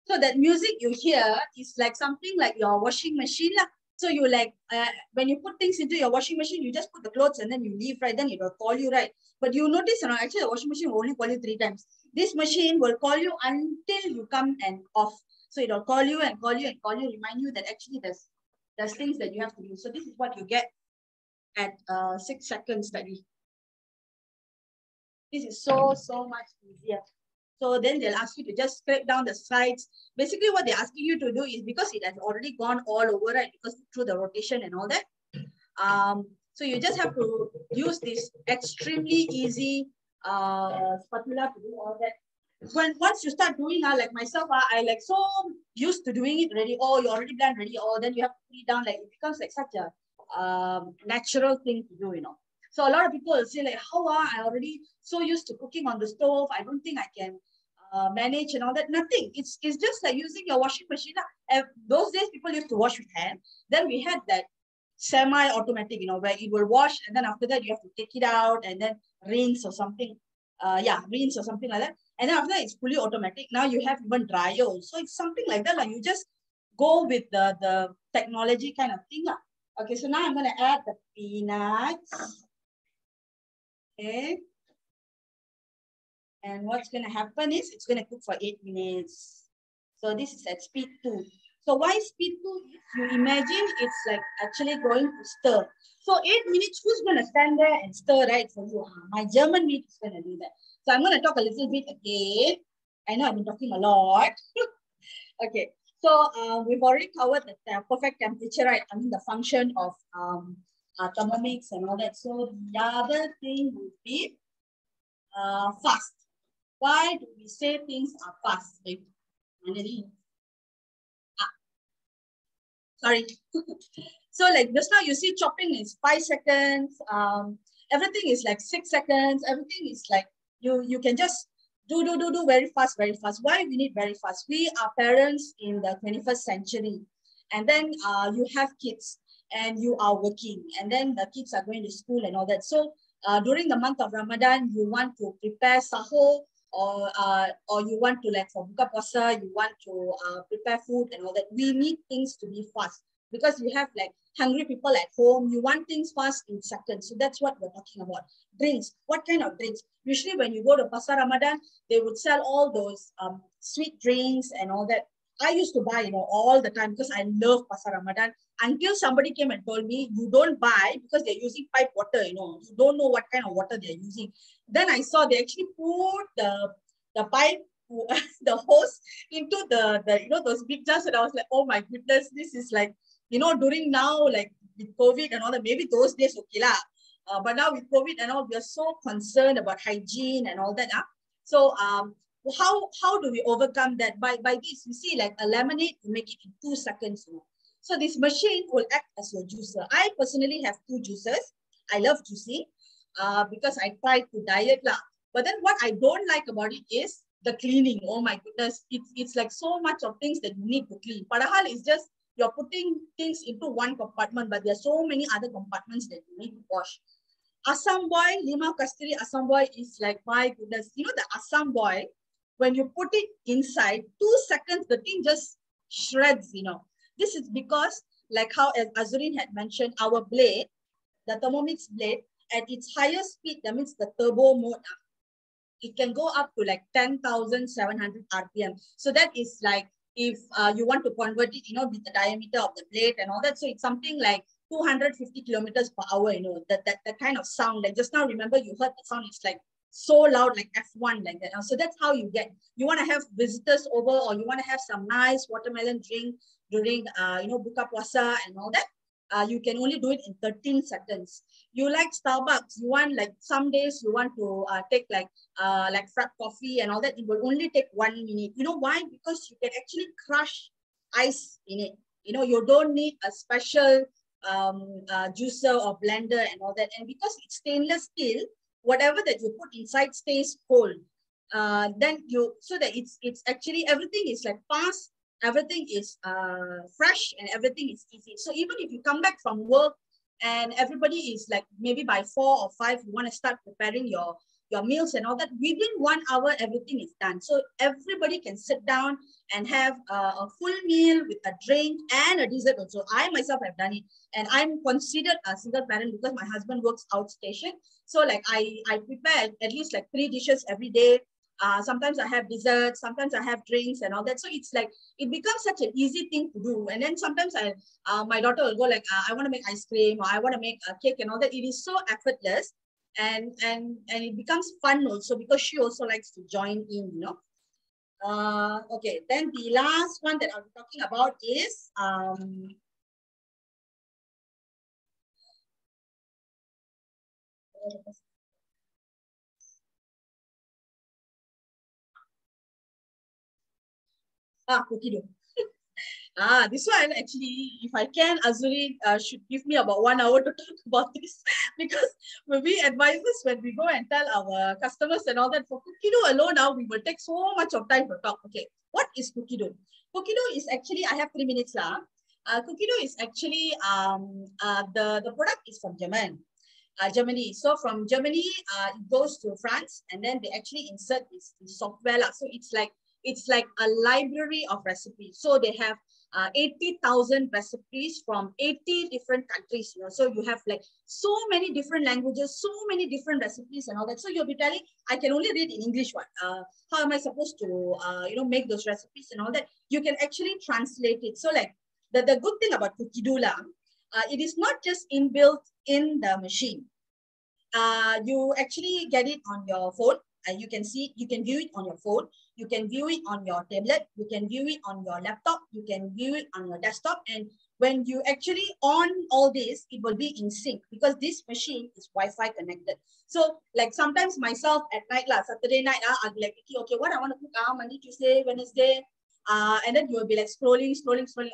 So that music you hear is like something like your washing machine lah. So you like, when you put things into your washing machine, you just put the clothes and then you leave, right? Then it will call you, right? But you notice, actually the washing machine will only call you 3 times. This machine will call you until you come and off. So it will call you and call you and call you, remind you that actually there's things that you have to do. So this is what you get at 6 seconds study. This is so much easier. So then they'll ask you to just scrape down the sides. Basically, what they're asking you to do is because it has already gone all over, right? Because through the rotation and all that. So you just have to use this extremely easy spatula to do all that. Once you start doing, like myself, I like so used to doing it already. Oh, you already done ready. Oh, then you have to put it down. Like it becomes like such a natural thing to do, So a lot of people will say like, how I already so used to cooking on the stove. I don't think I can manage and all that. Nothing. It's just like using your washing machine. Those days people used to wash with hand. Then we had that semi-automatic, where it will wash and then after that you have to take it out and then rinse or something. Rinse or something like that. And then after that it's fully automatic. Now you have even dryer also. It's something like that. Like you just go with the technology kind of thing. Okay, so now I'm going to add the peanuts. Okay. And what's going to happen is it's going to cook for 8 minutes. So this is at speed 2. So why speed 2? If you imagine it's like actually going to stir. So 8 minutes, who's going to stand there and stir, right, for you? My German meat is going to do that. So I'm going to talk a little bit again. I know I've been talking a lot. Okay. So we've already covered the perfect temperature, right? I mean the function of Thermomix and all that. So the other thing would be fast. Why do we say things are fast? Sorry. So like just now you see chopping is 5 seconds. Everything is like 6 seconds. Everything is like you can just do very fast, very fast. Why we need very fast? We are parents in the 21st century. And then you have kids and you are working. And then the kids are going to school and all that. So during the month of Ramadan, you want to prepare sahur or you want to like for buka puasa, you want to prepare food and all that. We need things to be fast because you have like hungry people at home. You want things fast in seconds. So that's what we're talking about. Drinks. What kind of drinks? Usually when you go to Pasar Ramadan, they would sell all those sweet drinks and all that. I used to buy, all the time because I love Pasar Ramadan until somebody came and told me, you don't buy because they're using pipe water, you don't know what kind of water they're using. Then I saw they actually put the pipe, the hose into the those big jars, and I was like, oh my goodness, this is like, during now, like with COVID and all that, maybe those days, okay lah. But now with COVID and all, we are so concerned about hygiene and all that. So how do we overcome that? By this, you see, like a lemonade, you make it in 2 seconds. So this machine will act as your juicer. I personally have 2 juicers. I love juicing because I tried to diet lah. But then what I don't like about it is the cleaning. Oh my goodness, it's like so much of things that you need to clean. Padahal is just you're putting things into one compartment, but there are so many other compartments that you need to wash. Assam boy, Lima Kasturi Assam boy is like, my goodness, the Assam boy, when you put it inside, 2 seconds, the thing just shreds, This is because, like how as Azureen had mentioned, our blade, the Thermomix blade, at its highest speed, that means the turbo mode, it can go up to like 10,700 RPM. So that is like, if you want to convert it, with the diameter of the blade and all that. So it's something like 250 kilometers per hour, that kind of sound. Like just now, remember you heard the sound, it's like so loud, like F1, like that. So that's how you want to have visitors over, or you want to have some nice watermelon drink during, buka puasa and all that. You can only do it in 13 seconds. You like Starbucks, you want like some days you want to take like frap coffee and all that, it will only take 1 minute. You know why? Because you can actually crush ice in it. You don't need a special juicer or blender and all that. And because it's stainless steel, whatever that you put inside stays cold. Then so that it's actually everything is like fast, everything is fresh, and everything is easy. So even if you come back from work and everybody is like maybe by 4 or 5 you want to start preparing your meals and all that. Within 1 hour everything is done, so everybody can sit down and have a full meal with a drink and a dessert also. I myself have done it, and I'm considered a single parent because my husband works outstation. So like I prepare at least like 3 dishes every day. Sometimes I have desserts, sometimes I have drinks and all that. So it's like, it becomes such an easy thing to do. And then sometimes my daughter will go like, I want to make ice cream, or I want to make a cake and all that. It is so effortless, and it becomes fun also because she also likes to join in, you know. Okay, then the last one that I'm talking about is cookie dough. This one actually, if I can, Azureen should give me about 1 hour to talk about this, because when we advisors, when we go and tell our customers and all that, for cookie dough alone now, we will take so much of time to talk. Okay, what is cookie dough? Cookie dough is actually, I have 3 minutes lah. Cookie dough is actually, the product is from Germany. So from Germany, it goes to France, and then they actually insert this software lah. So it's like a library of recipes. So they have 80,000 recipes from 80 different countries, you know. So you have like so many different languages, so many different recipes and all that. So you'll be telling, I can only read in English. What? How am I supposed to, make those recipes and all that? You can actually translate it. So like the good thing about cookie dough, it is not just inbuilt in the machine. You actually get it on your phone. You can view it on your phone. You can view it on your tablet. You can view it on your laptop. You can view it on your desktop. And when you actually on all this, it will be in sync because this machine is Wi-Fi connected. So like sometimes myself at night, Saturday night, I'll be like, okay, what I want to cook Monday, Tuesday, Wednesday. And then you will be like scrolling.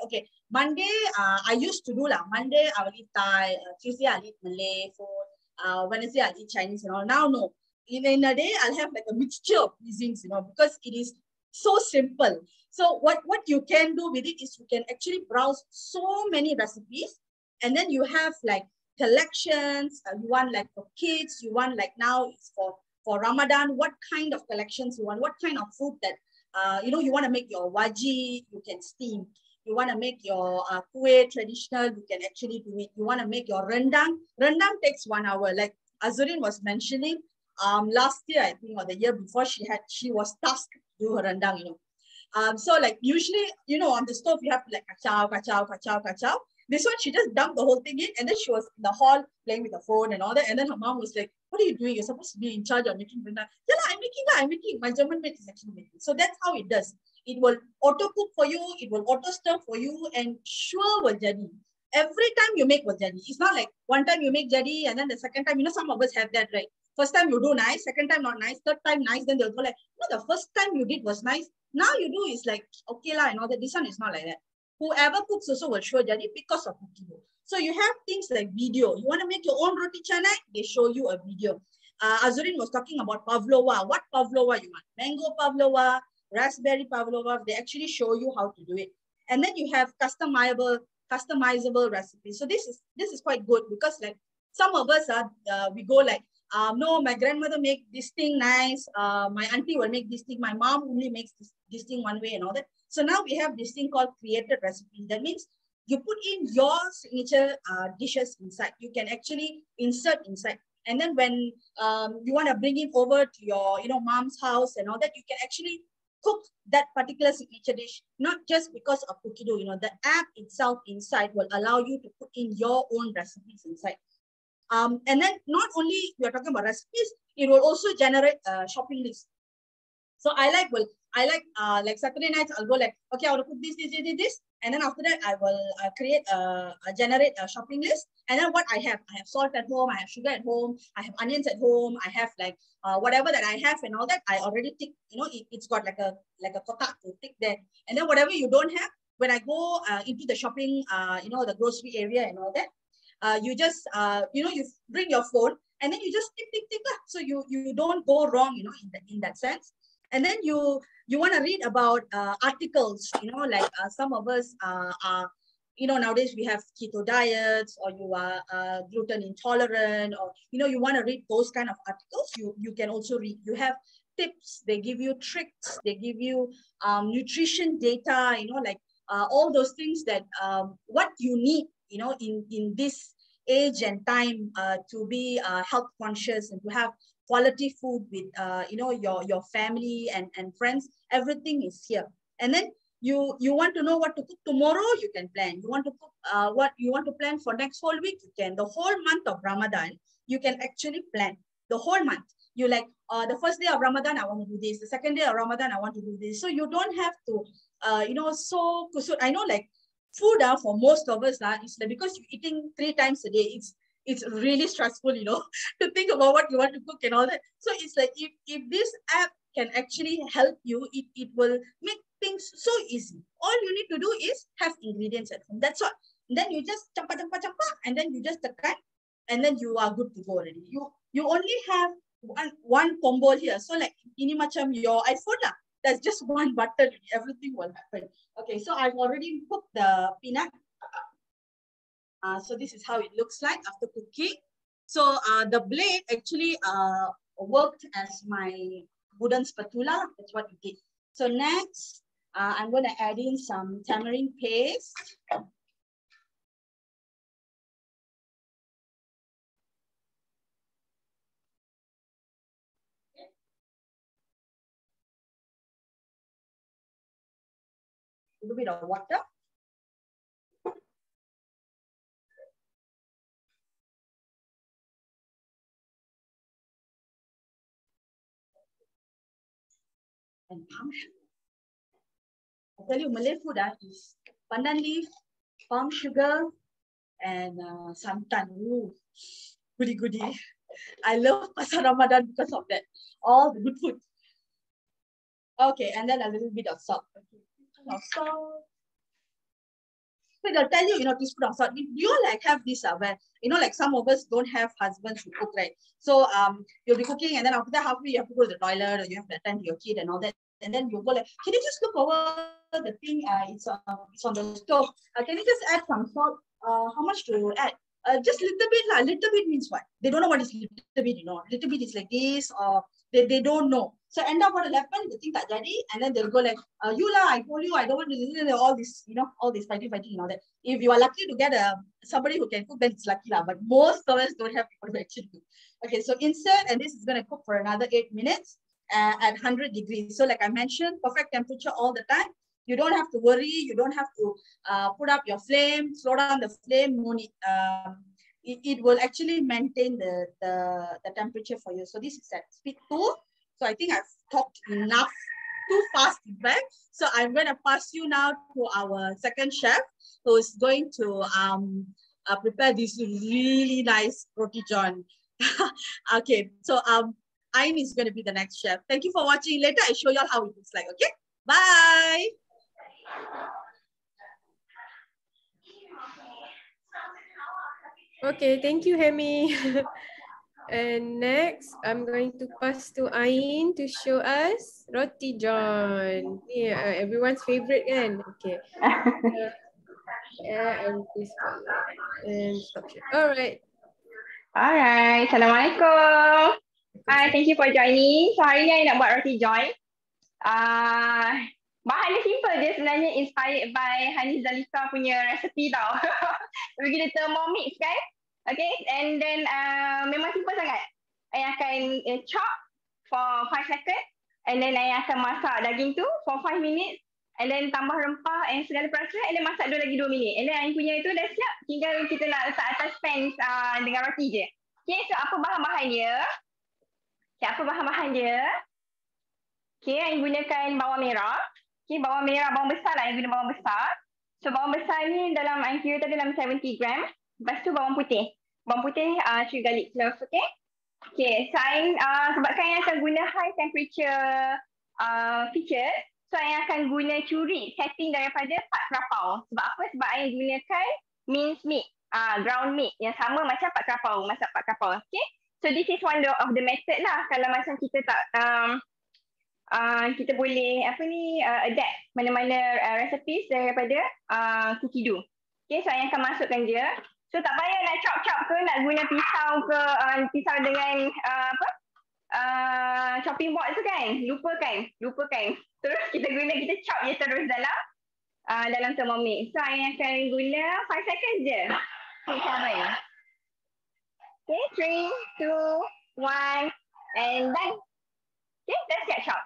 Okay, Monday, I used to do Monday, I will eat Thai. Tuesday, I'll eat Malay food. Wednesday, I'll eat Chinese and all. Now, no. In a day, I'll have like a mixture of cuisines, because it is so simple. So what you can do with it is you can actually browse so many recipes, and then you have like collections. You want like for kids, you want like now it's for Ramadan, what kind of collections you want, what kind of food that, you want to make your waji, you can steam. You want to make your kueh traditional, you can actually do it. You want to make your rendang. Rendang takes 1 hour. Like Azureen was mentioning, last year, I think, or the year before, she was tasked to do her rendang, So like usually, on the stove, you have to like kacau. This one, she just dumped the whole thing in, and then she was in the hall playing with the phone and all that. And then her mom was like, what are you doing? You're supposed to be in charge of making rendang. Yeah, I'm making. My German maid is actually making. So that's how it does. It will auto cook for you. It will auto stir for you, and sure will jadi. Every time you make will jadi. It's not like one time you make jadi, and then the second time, some of us have that, right? First time you do nice, second time not nice, third time nice, then they'll go like, no, the first time you did was nice. Now you do is like, okay lah, and all that. This one is not like that. Whoever cooks also will show jadi because of cooking. So you have things like video. You want to make your own roti canai? They show you a video. Azureen was talking about pavlova. What pavlova you want? Mango pavlova, raspberry pavlova. They actually show you how to do it. And then you have customizable recipes. So this is quite good because like some of us we go like, no, my grandmother make this thing nice. My auntie will make this thing. My mom only makes this thing one way and all that. So now we have this thing called created recipes. That means you put in your signature dishes inside. You can actually insert inside. And then when you want to bring it over to your, mom's house and all that, you can actually cook that particular signature dish, not just because of cookie dough. The app itself inside will allow you to put in your own recipes inside. And then not only we are talking about recipes, it will also generate a shopping list. So I like Saturday nights, I'll go like, okay, I want to cook this. And then after that, I will generate a shopping list. And then what I have salt at home, I have sugar at home, I have onions at home, I have like whatever that I have and all that, I already tick, it's got like a kotak to tick there. And then whatever you don't have, when I go into the shopping, the grocery area and all that, you just, you bring your phone and then you just tick. So you don't go wrong, in that sense. And then you want to read about articles, like some of us are nowadays we have keto diets, or you are gluten intolerant, or, you want to read those kind of articles, you can also read. You have tips, they give you tricks, they give you nutrition data, like all those things that what you need, in this age and time to be health conscious and to have quality food with, your family and friends. Everything is here. And then you want to know what to cook tomorrow, you can plan. You want to cook what you want to plan for next whole week, you can. The whole month of Ramadan, you can actually plan the whole month. You like, the first day of Ramadan, I want to do this. The second day of Ramadan, I want to do this. So you don't have to, so I know, like, food for most of us is like, because you're eating 3 times a day, it's really stressful, to think about what you want to cook and all that. So it's like, if this app can actually help you, it will make things so easy. All you need to do is have ingredients at home. That's all. And then you just champa, and then you just tekan, and then you are good to go already. You only have one combo here. So like, ini macam your iPhone lah. That's just one button, everything will happen. Okay, so I've already cooked the peanut. So this is how it looks like after cooking. So the blade actually worked as my wooden spatula. That's what it did. So next, I'm going to add in some tamarind paste. A little bit of water. And palm sugar. I tell you, Malay food is pandan leaf, palm sugar, and santan. Ooh, goody goody. I love Pasar Ramadan because of that. All the good food. Okay, and then a little bit of salt. Okay. Salt. So they'll tell you, teaspoon of salt. If you like have this, where, like some of us don't have husbands who cook, right? So you'll be cooking, and then after that, halfway you have to go to the toilet, or you have to attend to your kid and all that. And then you go like, can you just look over the thing? It's on the stove. Can you just add some salt? How much to add? Just little bit lah. Little bit means what? They don't know what is little bit, Little bit is like this, or they don't know. So end up what will happen? The thing tak jadi, and then they'll go like, you lah, I told you, I don't want to, all this, all this fighting and all that. If you are lucky to get somebody who can cook, then it's lucky lah. But most of us don't have people who actually cook. Okay, so insert, and this is going to cook for another 8 minutes at 100 degrees. So like I mentioned, perfect temperature all the time. You don't have to worry. You don't have to put up your flame, slow down the flame. It will actually maintain the temperature for you. So this is at speed 2. So I think I've talked enough, too fast in fact. So I'm going to pass you now to our second chef, who is going to prepare this really nice roti john. Okay, so Ayam is going to be the next chef. Thank you for watching. Later I show you all how it looks like. Okay, bye. Okay, thank you, Hemy. And next, I'm going to pass to Ain to show us Roti John. Yeah, everyone's favorite kan? Okay. And this spotlight. And stop share. All right. Alright, Assalamualaikum. Hi, thank you for joining. So hari ni I nak buat roti john. Bahan dia simple je sebenarnya, inspired by Hani Zalika punya resipi tau. Pergi dia Thermomix kan. Okay, and then memang simple sangat. I akan chop for 5 seconds, and then I akan masak daging tu for 5 minutes, and then tambah rempah and segala perasa, and then masak lagi 2 minit. And then I punya tu dah siap, tinggal kita nak letak atas pan dengan roti je. Okay, so apa bahan-bahan dia? Okay, I gunakan bawang merah. Okay, bawang merah, bawang besar lah, I guna bawang besar. So bawang besar ni dalam I kira tadi dalam 70 gram. Lepas tu bawang putih. Bawang putih, chili garlic clove, okay? Okay, so sebabkan I akan guna high temperature feature, so I akan guna curi setting daripada pak kerapau. Sebab apa? Sebab I gunakan minced meat, ground meat yang sama macam pak kerapau, masak pak kerapau, okay? So this is one of the method lah kalau macam kita tak kita boleh adapt mana-mana recipes daripada cookie dough. Okay, so ayah akan masukkan je. So tak payah nak chop-chop ke, nak guna pisau ke, pisau dengan chopping board tu kan. Lupakan. Terus kita chop je terus dalam Thermomix. So ayah akan guna 5 seconds je. Okay, cara. Okay, 3, 2, 1, and done. Okay, dah siap chop.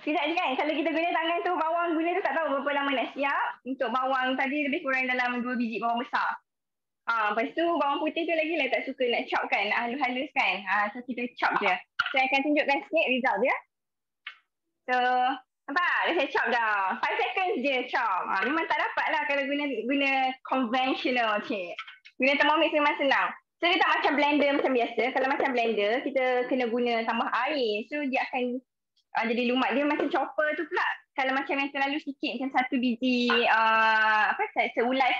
Sekejap je kan, kalau kita guna tangan tu, bawang guna tu tak tahu berapa lama nak siap. Untuk bawang tadi lebih kurang dalam 2 biji bawang besar. Lepas tu bawang putih tu lagi lah tak suka nak chop kan, nak halus-halus kan. So kita chop je. Saya akan tunjukkan sikit result dia. So, nampak? Dah saya chop dah. 5 seconds je chop. Memang tak dapat lah kalau guna conventional cik. Guna Thermomix memang senang. So dia tak macam blender macam biasa. Kalau macam blender, kita kena guna tambah air. So dia akan jadi lumat. Dia macam chopper tu pula. Kalau macam yang terlalu sikit, macam 1 biji seulas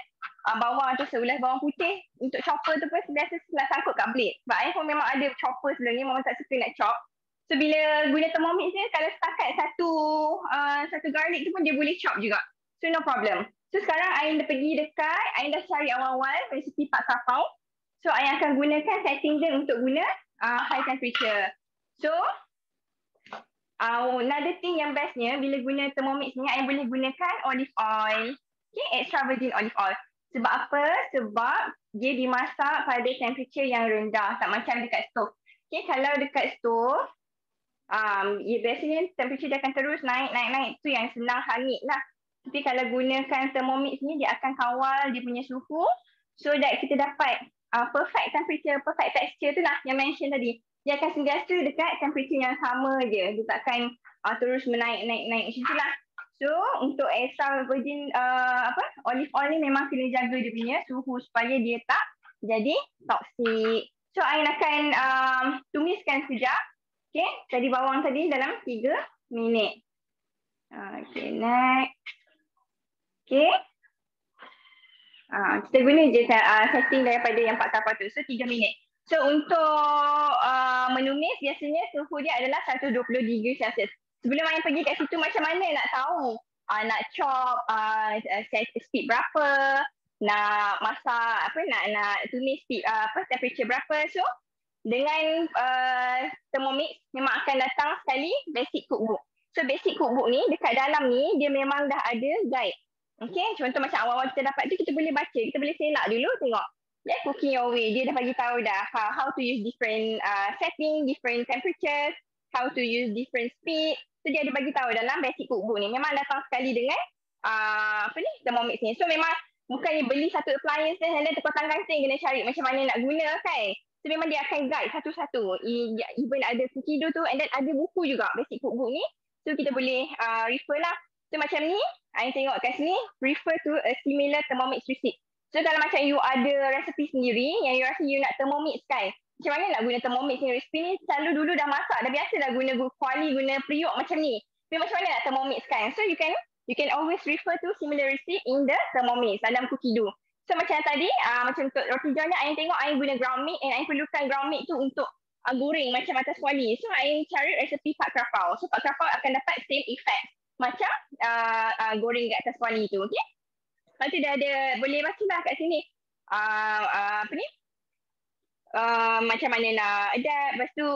bawang atau seulas bawang putih, untuk chopper tu pun biasa sangkut kat blade. Sebab I pun memang ada chopper sebelum ni, memang tak suka nak chop. So bila guna Thermomix ni, kalau setakat satu garlic tu pun dia boleh chop juga. So no problem. So sekarang I dah pergi dekat, I dah cari awal-awal resipi Pak Kapau. So I akan gunakan setting dia untuk guna high temperature. So another thing yang bestnya bila guna Thermomix ni, I boleh gunakan olive oil. Okay, extra virgin olive oil. Sebab apa? Sebab dia dimasak pada temperature yang rendah, tak macam dekat stove. Okay, kalau dekat stove, biasanya temperature dia akan terus naik. Tu yang senang hangit lah. Tapi kalau gunakan Thermomix ni, dia akan kawal dia punya suhu so that kita dapat perfect temperature, perfect texture tu lah yang mention tadi. Dia akan sentiasa dekat temperature yang sama je. Dia takkan terus naik macam tu lah. So untuk extra virgin olive oil ni memang kena jaga dia punya suhu supaya dia tak jadi toxic. So I akan tumiskan sekejap. Okay, tadi bawang tadi dalam 3 minit. Okay, next. Okay. Kita guna je setting daripada yang 4 kapal tu. So 3 minit. So untuk menumis biasanya suhu dia adalah 120 degree Celsius. Sebelum ayam pergi kat situ macam mana nak tahu nak chop speed berapa, nak masak nak tumis speed temperature berapa. So dengan Thermomix memang akan datang sekali basic cookbook. So basic cookbook ni dekat dalam ni dia memang dah ada guide. Okay, contoh macam awal-awal kita dapat tu, kita boleh baca, kita boleh selak dulu tengok. Yeah, cooking your way. Dia dah bagi tahu dah how to use different setting, different temperatures, how to use different speed. So dia ada bagi tahu dalam basic cookbook ni. Memang datang sekali dengan Thermomix ni. So memang bukannya beli satu appliance dan terkotang-kancing kena cari macam mana nak guna kan. So memang dia akan guide satu-satu. Even ada cookie dough tu, and then ada buku juga basic cookbook ni. So kita boleh refer lah. So macam ni, I tengok kat sini, refer to a similar Thermomix receipt. So kalau macam you ada resepi sendiri yang you rasa you nak Thermomix kan, macam mana nak guna Thermomix ni? Resipi ni selalu dulu dah masak, dah biasa dah guna kuali, guna periuk macam ni. Tapi macam mana nak Thermomix kan? So you can always refer to similar receipt in the Thermomix dalam cookie dough. So macam tadi, macam untuk roti john ni, I tengok I guna ground meat and I perlukan ground meat tu untuk goreng macam atas kuali. So I cari resepi Pak Krapau. So Pak Krapau akan dapat same effect macam goreng kat atas kuali tu. Okay? Lepas tu dah ada, boleh baca lah kat sini. Macam mana nak adapt. Lepas tu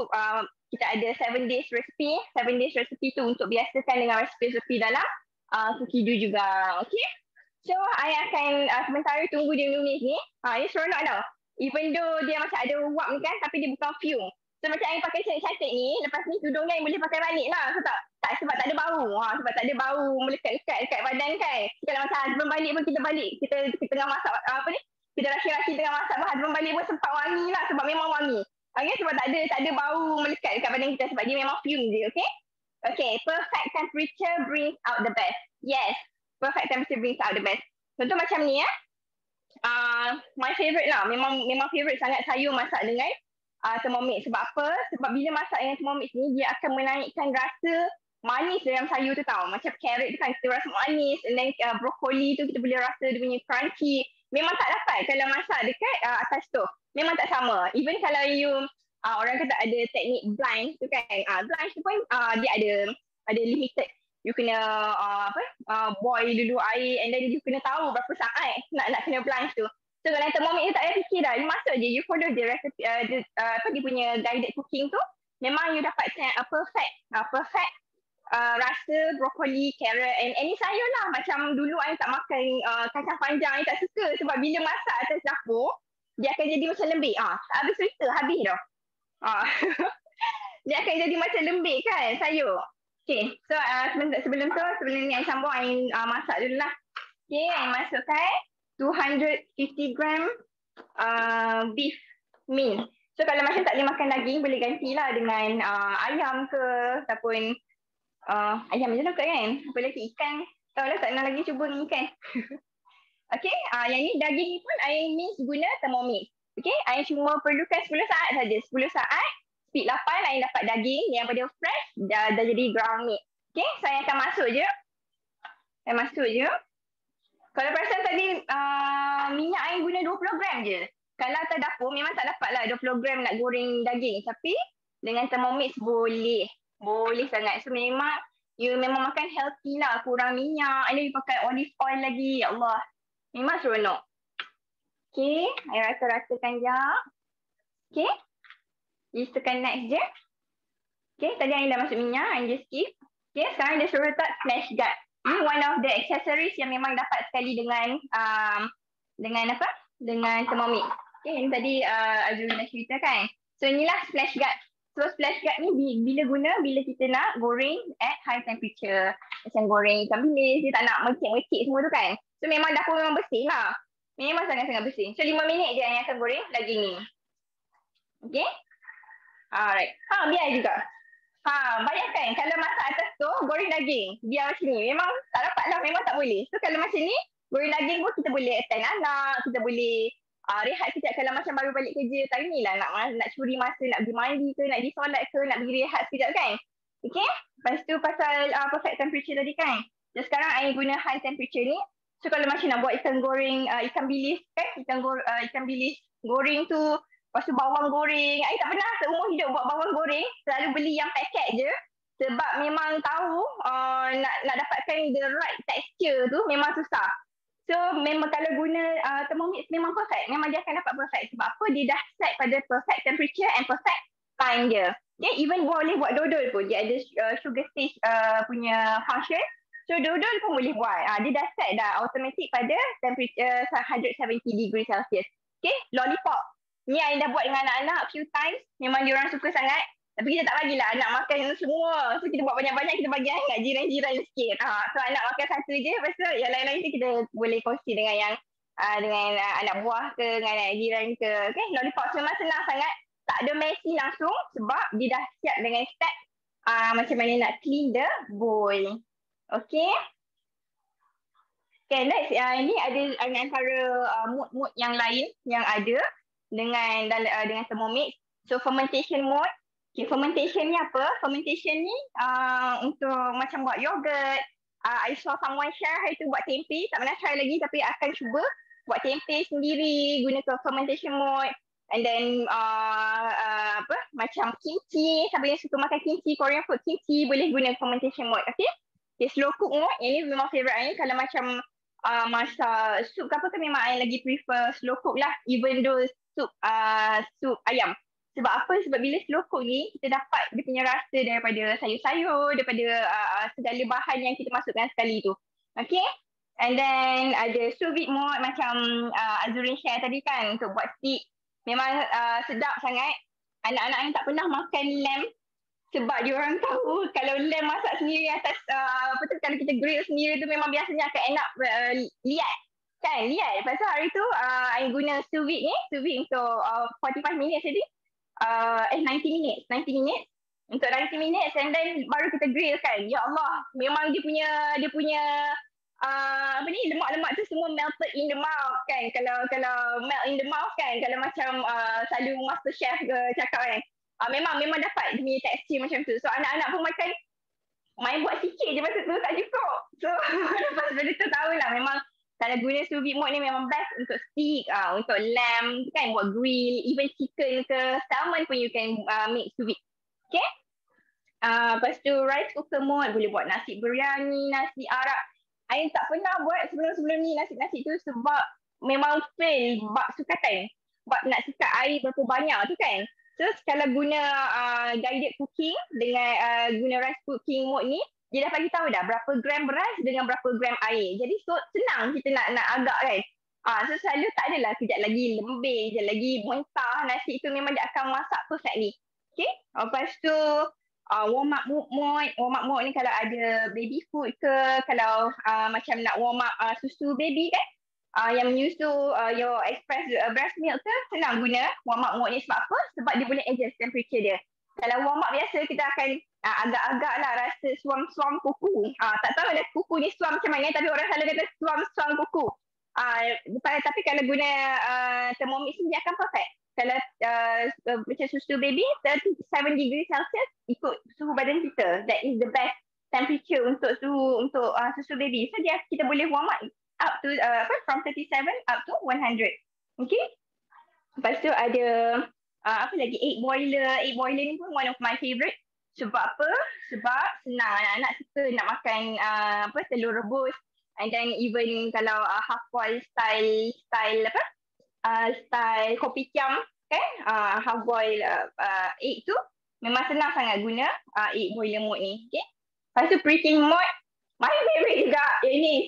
kita ada 7 days recipe. 7 days recipe tu untuk biasakan dengan resipi-resipi dalam cookie dough juga. Okay? So, I akan sementara tunggu dia menulis ni. Dia seronok tau. Even though dia macam ada uap ni kan, tapi dia bukan fume. So, macam I pakai cantik-cantik ni, lepas ni tudung ni I boleh pakai balik lah. So, sebab tak ada bau. Sebab tak ada bau melekat-lekat dekat badan kan. Kalau macam husband balik pun kita balik. Kita tengah masak kita rasi-rasi tengah masak pun husband balik pun sempat wangi lah. Sebab memang wangi. Okay, sebab tak ada bau melekat dekat badan kita. Sebab dia memang fume je. Okay? Okay, perfect temperature brings out the best. Yes. Perfect temperature brings out the best. Contoh macam ni ya. My favourite lah. Memang favourite sangat sayur masak dengan Thermomix. Sebab apa? Sebab bila masak dengan Thermomix ni, dia akan menaikkan rasa manis dalam sayur tu tau. Macam carrot tu kan kita rasa manis. And then brokoli tu kita boleh rasa dia punya crunchy. Memang tak dapat kalau masak dekat atas stove. Memang tak sama. Even kalau you orang kata ada teknik blind tu kan. Blind tu pun dia ada limited. You kena boil dulu air and then you kena tahu berapa saat nak kena blanch tu. So kalau Thermomix tu tak payah fikir dah. You masuk je, you follow the recipe, dia punya guided cooking tu. Memang you dapat perfect rasa brokoli, carrot and any sayur lah. Macam dulu I tak makan kacang panjang, I tak suka sebab bila masak atas dapur, dia akan jadi macam lembik. Habis cerita, habis dah. Dia akan jadi macam lembik kan sayur. Okay, so sebelum ni I sambung, I masak dulu lah. Okay, I masukkan 250 gram beef min. So kalau macam tak boleh makan daging, boleh gantilah dengan ayam ke ataupun ayam je lah kot kan. Apa lagi ikan. Tahu lah tak nak lagi cuba dengan ikan. Okay, yang ni daging ni pun I mix guna Thermomix. Okay, I cuma perlukan 10 saat saja. 10 saat, speed 8, I dapat daging yang pada fresh, dah jadi ground meat. Okay, saya akan masuk je. Saya masuk je. Kalau perasan tadi, minyak I guna 20 gram je. Kalau atas dapur, memang tak dapat lah 20 gram nak goreng daging. Tapi, dengan Thermomix boleh. Boleh sangat. So, you memang makan healthy lah. Kurang minyak. And then you pakai olive oil lagi. Ya Allah. Memang seronok. Okay, I rata-ratakan jap. Okay. You tekan next je. Okay, tadi I dah masuk minyak. I just skip. Okay, sekarang dia suruh letak flash guard. Ini one of the accessories yang memang dapat sekali dengan apa? Dengan Thermomix. Okay, ini tadi Azureen dah cerita kan. So inilah splash guard. So splash guard ni bila guna, bila kita nak goreng at high temperature. Macam goreng ikan bilis, dia tak nak mecik-mecik semua tu kan. So memang dapur memang bersih lah. Memang sangat-sangat bersih. So 5 minit je yang akan goreng daging ni. Okay. Alright. Biar juga. Bayangkan kalau masak atas tu, goreng daging. Biar macam ni. Memang tak dapat lah. Memang tak boleh. So kalau macam ni, goreng daging pun kita boleh attend anak. Kita boleh rehat sekejap kalau macam baru balik kerja. Time ni lah nak curi masa, nak pergi mandi ke, nak pergi solat ke, nak pergi rehat sekejap kan. Okay. Lepas tu pasal perfect temperature tadi kan. Dan sekarang I guna high temperature ni. So kalau macam nak buat ikan goreng, ikan bilis kan. Ikan bilis goreng tu. Lepas tu bawang goreng. I tak pernah seumur hidup buat bawang goreng. Selalu beli yang paket je. Sebab memang tahu nak dapatkan the right texture tu memang susah. So memang kalau guna Thermomix memang perfect. Memang dia akan dapat perfect. Sebab apa? Dia dah set pada perfect temperature and perfect time dia. Okay, even boleh buat dodol pun. Dia ada sugar stage punya function. So dodol pun boleh buat. Dia dah set dah automatic pada temperature 170 degree Celsius. Okay, lollipop. Ni I dah buat dengan anak-anak few times. Memang diorang suka sangat. Tapi kita tak bagilah anak makan semua. So kita buat banyak-banyak, kita bagi anak jiran-jiran sikit. So anak makan satu je. Lepas tu yang lain-lain tu kita boleh kongsi dengan yang dengan anak buah ke, dengan anak jiran ke. Okay, lollipop memang senang sangat. Tak ada messy langsung sebab dia dah siap dengan step macam mana nak clean the bowl. Okay. Okay, next. Ini ada antara mood-mood yang lain yang ada dengan Thermomix. So fermentation mode. Okay, fermentation ni apa? Fermentation ni untuk macam buat yogurt. I saw someone share hari tu buat tempe. Tak pernah try lagi tapi akan cuba buat tempe sendiri guna fermentation mode. And then macam kimchi. Siapa yang suka makan kimchi, Korean food kimchi, boleh guna fermentation mode. Okay? Okay, slow cook mode. Yang ni memang favourite I. Kalau macam masak sup ke apa tu memang I lagi prefer slow cook lah. Even though sup ayam. Sebab apa? Sebab bila slow cook ni, kita dapat dia punya rasa daripada sayur-sayur, daripada segala bahan yang kita masukkan sekali tu. Okay? And then ada sous vide mode macam Azureen share tadi kan untuk buat steak. Memang sedap sangat. Anak-anak yang tak pernah makan lamb sebab diorang tahu kalau lamb masak sendiri atas kalau kita grill sendiri tu memang biasanya akan enak liat. Kan? Liat. Lepas tu hari tu I guna sous vide ni. Sous vide untuk 45 minit tadi. 90 minit untuk 90 minit and then baru kita grill kan. Ya Allah, memang dia punya lemak-lemak tu semua melted in the mouth kan. Kalau melt in the mouth kan, kalau macam selalu master chef cakap kan, memang dapat dia punya tekstur macam tu. So anak-anak pun makan main buat sikit je masa tu tak cukup. So lepas tu tahulah memang kalau guna sous vide mode ni memang best untuk steak, untuk lamb kan, buat grill, even chicken ke, salmon pun you can make sous vide. Okay? Lepas tu rice cooker mode, boleh buat nasi biryani, nasi Arab. Ain tak pernah buat sebelum-sebelum ni nasi-nasi tu sebab memang fail bab sukatan. Bab nak sikat air berapa banyak tu kan. So kalau guna guided cooking dengan guna rice cooking mode ni, dia dah bagi tahu dah berapa gram beras dengan berapa gram air. Jadi so senang kita nak agak kan. So selalu tak adalah kejap lagi lembik, kejap lagi mentah nasi tu, memang dia akan masak perfectly. Okay. Lepas tu warm up mode ni kalau ada baby food ke, kalau macam nak warm up susu baby kan, yang menyusu your express breast milk tu, senang guna warm up mode ni. Sebab apa? Sebab dia boleh adjust temperature dia. Kalau warm up biasa kita akan agak-agak lah rasa suam-suam kuku. Tak tahu lah kuku ni suam macam mana, tapi orang selalu kata suam-suam kuku. Tapi kalau guna Thermomix ni dia akan perfect. Kalau macam susu baby 37 degree Celsius ikut suhu badan kita. That is the best temperature untuk susu baby. So kita boleh warm up to from 37 up to 100. Okay. Lepas tu ada apa lagi, egg boiler. Egg boiler ni pun one of my favourite. Sebab apa? Sebab senang, anak-anak suka nak makan telur rebus. And then even kalau half boil style style kopitiam kan, half boil egg tu memang senang sangat guna egg boiler mode ni. Okay. Lepas tu preheating mode, my favorite juga. Ini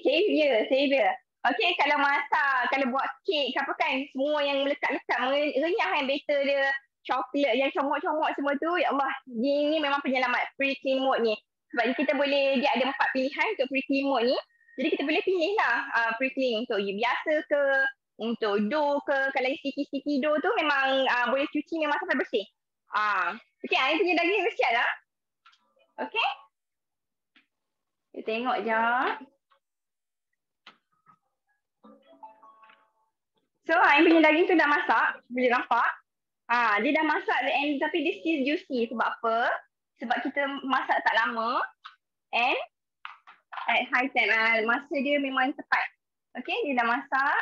savior. Okay, kalau masak, kalau buat kek apa kan, semua yang melekat-lekat renyah kan batter dia, coklat yang comot-comot semua tu, ya Allah, ini memang penyelamat preheating mode ni. Sebab dia ada 4 pilihan untuk preheating mode ni. Jadi kita boleh pilih lah preheating untuk biasa ke, untuk dough ke. Kalau sticky dough tu memang boleh cuci memang sampai bersih. Okay, Ain punya daging dah siap dah. Okay. Kita tengok je. So, Ain punya daging tu dah masak. Boleh nampak. Dia dah masak tapi dia still juicy. Sebab apa? Sebab kita masak tak lama. And at high temp, masa dia memang tepat. Okay, dia dah masak.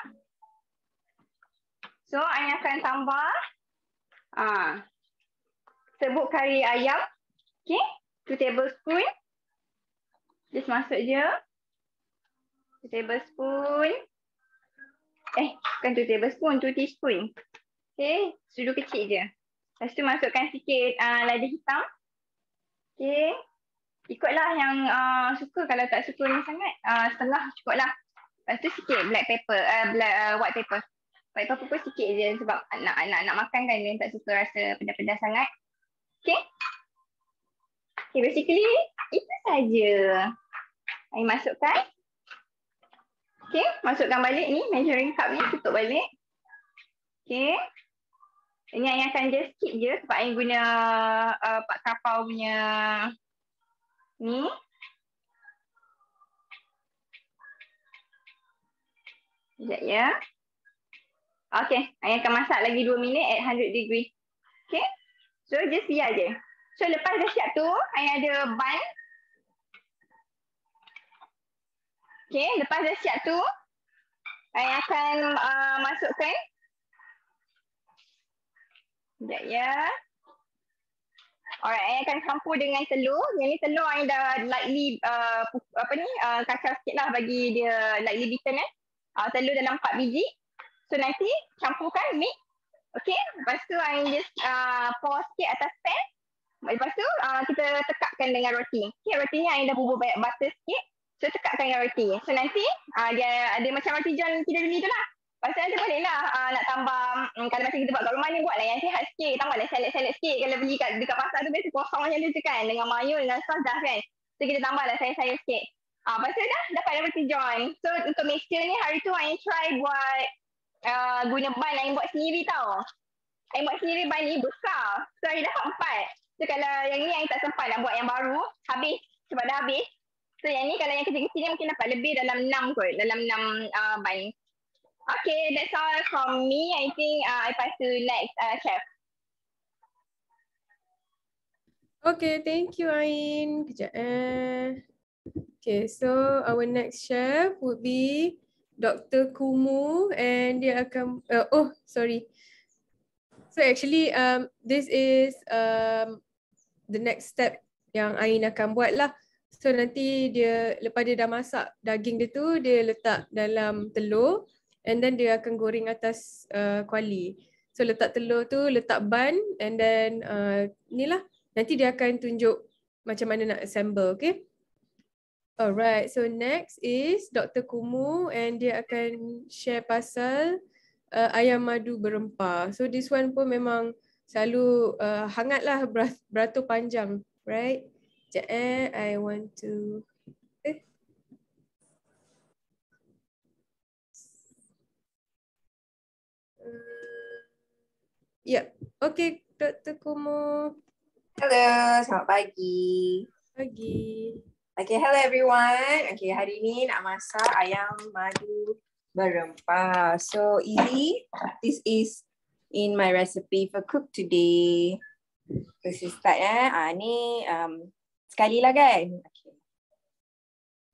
So, Ain akan tambah serbuk kari ayam. Okay, 2 tablespoon. Just masuk je. 2 tablespoon. Bukan 2 tablespoon, 2 teaspoon. Okay, sudu kecil je. Lepas tu masukkan sikit lada hitam. Okay. Ikutlah yang suka. Kalau tak suka ni sangat, setengah cukup lah. Lepas tu sikit black pepper, white pepper. White pepper pun sikit je sebab nak makan kan, dia tak suka rasa pedas-pedas sangat. Okay. Okay, basically itu saja. Air masukkan. Okay, masukkan balik ni, measuring cup ni, tutup balik. Okay. Ini Air akan just skip je sebab Air guna Pak Kapau punya ni. Sekejap ya. Okay, Air akan masak lagi 2 minit at 100 degree. Okay, so just biar je. So lepas dah siap tu, Air ada bun. Okay, lepas dah siap tu, Air akan masukkan. Sekejap ya. Alright, Air akan campur dengan telur. Yang ni telur Air dah lightly kacau sikit lah bagi dia lightly beaten telur dalam 4 biji. So nanti campurkan, mix. Okay, lepas tu Air just pour sikit atas pan. Lepas tu kita tekakkan dengan roti. Okay, roti ni Air dah bubur banyak butter sikit. So tekakkan dengan roti. So nanti dia ada macam roti john kita beli tu lah. Lepas tu nanti boleh lah nak tambah, kalau macam kita buat kat rumah ni, buat lah yang sihat sikit. Tambah lah salad-salad sikit. Kalau beli dekat pasar tu biasa kosong macam tu kan. Dengan mayo, dengan sos dah kan. So kita tambah lah sayur-sayur sikit. Lepas tu dah dapat roti john. So untuk mixture ni hari tu Ain try buat guna bun Ain buat sendiri tau. Ain buat sendiri bun ni besar. So Ain dapat 4. So kalau yang ni Ain tak sempat nak buat yang baru. Habis. Sebab dah habis. So yang ni kalau yang kecil-kecil ni mungkin dapat lebih dalam 6 kot. Dalam 6 bun. Okay, that's all from me. I think I pass to next chef. Okay, thank you Ain. Kejap Okay, so our next chef would be Dr. Kumu, and dia akan So actually this is the next step yang Ain akan buat lah. So nanti dia lepas dia dah masak daging dia tu, dia letak dalam telur and then dia akan goreng atas kuali. So letak telur tu, letak bun and then ni lah. Nanti dia akan tunjuk macam mana nak assemble, okay? Alright, so next is Dr. Kumu and dia akan share pasal ayam madu berempah. So this one pun memang selalu hangat lah beratur panjang, right? Sekejap I want to... Yeah, okay Dr. Kumu. Hello, selamat pagi. Pagi. Okay, hello everyone. Okay, hari ni nak masak ayam madu berempah. So easy. This is in my recipe for cook today. This is start ni sekali lah kan. Okay.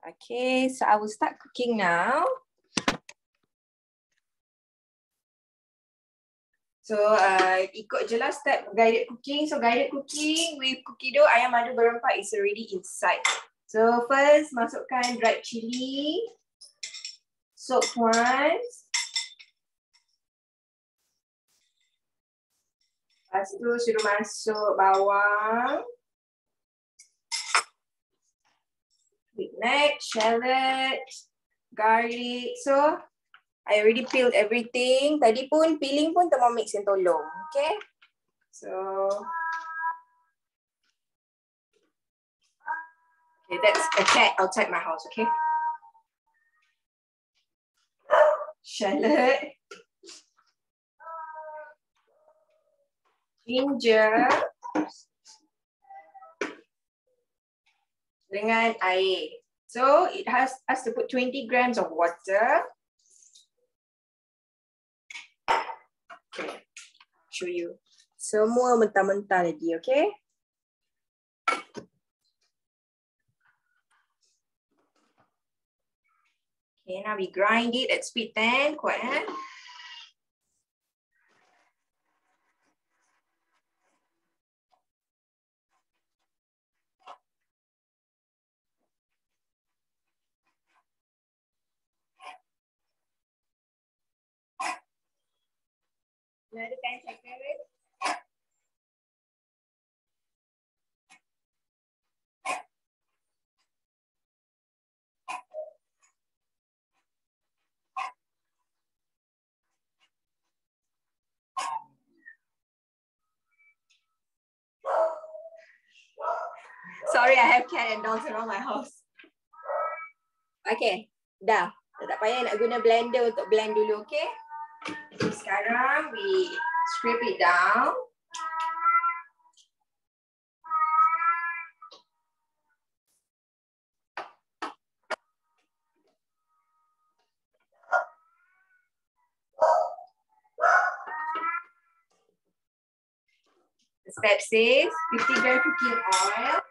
Okay, so I will start cooking now. So ikut je lah step guided cooking. So guided cooking with cookie dough ayam madu berempah is already inside. So first masukkan dried chili, soaked once. Lepas tu suruh masuk bawang, neck, shallot, garlic. So I already peeled everything. Tadi pun peeling pun Thermomix yang tolong. Okay. So okay, that's a cat outside my house. Okay. Shallot, ginger dengan air. So it has to put 20 grams of water. Okay, show you. Semua mentah-mentah lagi, okay? Okay, now we grind it at speed 10. Kuat, Another 10 seconds. Sorry, I have cat and dogs around my house. Okay, dah. Tak payah nak guna blender untuk blend dulu, okay? Sekarang we scrape it down. The step says 50 gram cooking oil.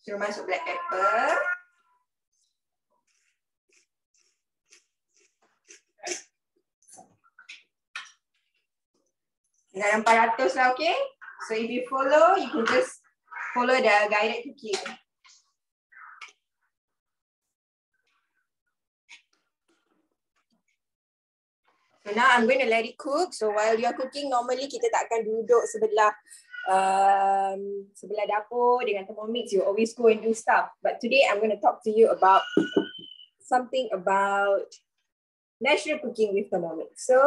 Suruh masuk black pepper. Dengan 400 lah, okay? So if you follow, you can just follow the guided cooking. So now I'm going to let it cook. So while you're cooking, normally kita tak akan duduk sebelah dapur dengan Thermomix. You always go and do stuff. But today I'm going to talk to you about something about natural cooking with Thermomix. So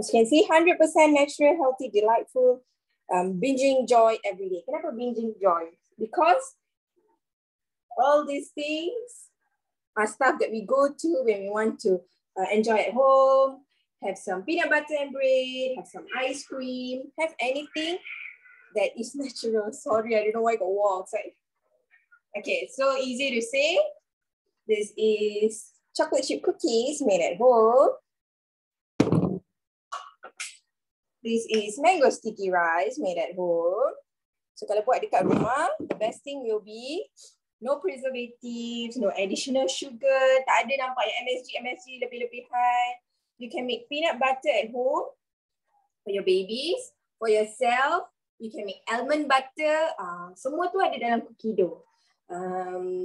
as you can see, 100% natural, healthy, delightful, binging joy every day. Kenapa binging joy? Because all these things are stuff that we go to when we want to enjoy at home, have some peanut butter and bread, have some ice cream, have anything that is natural. Sorry, I don't know why I got wall outside. Okay, so easy to say. This is chocolate chip cookies made at home. This is mango sticky rice made at home. So kalau buat dekat rumah, the best thing will be no preservatives, no additional sugar, tak ada nampak yang MSG lebih-lebihan. You can make peanut butter at home for your babies, for yourself. You can make almond butter. Semua tu ada dalam cookie dough.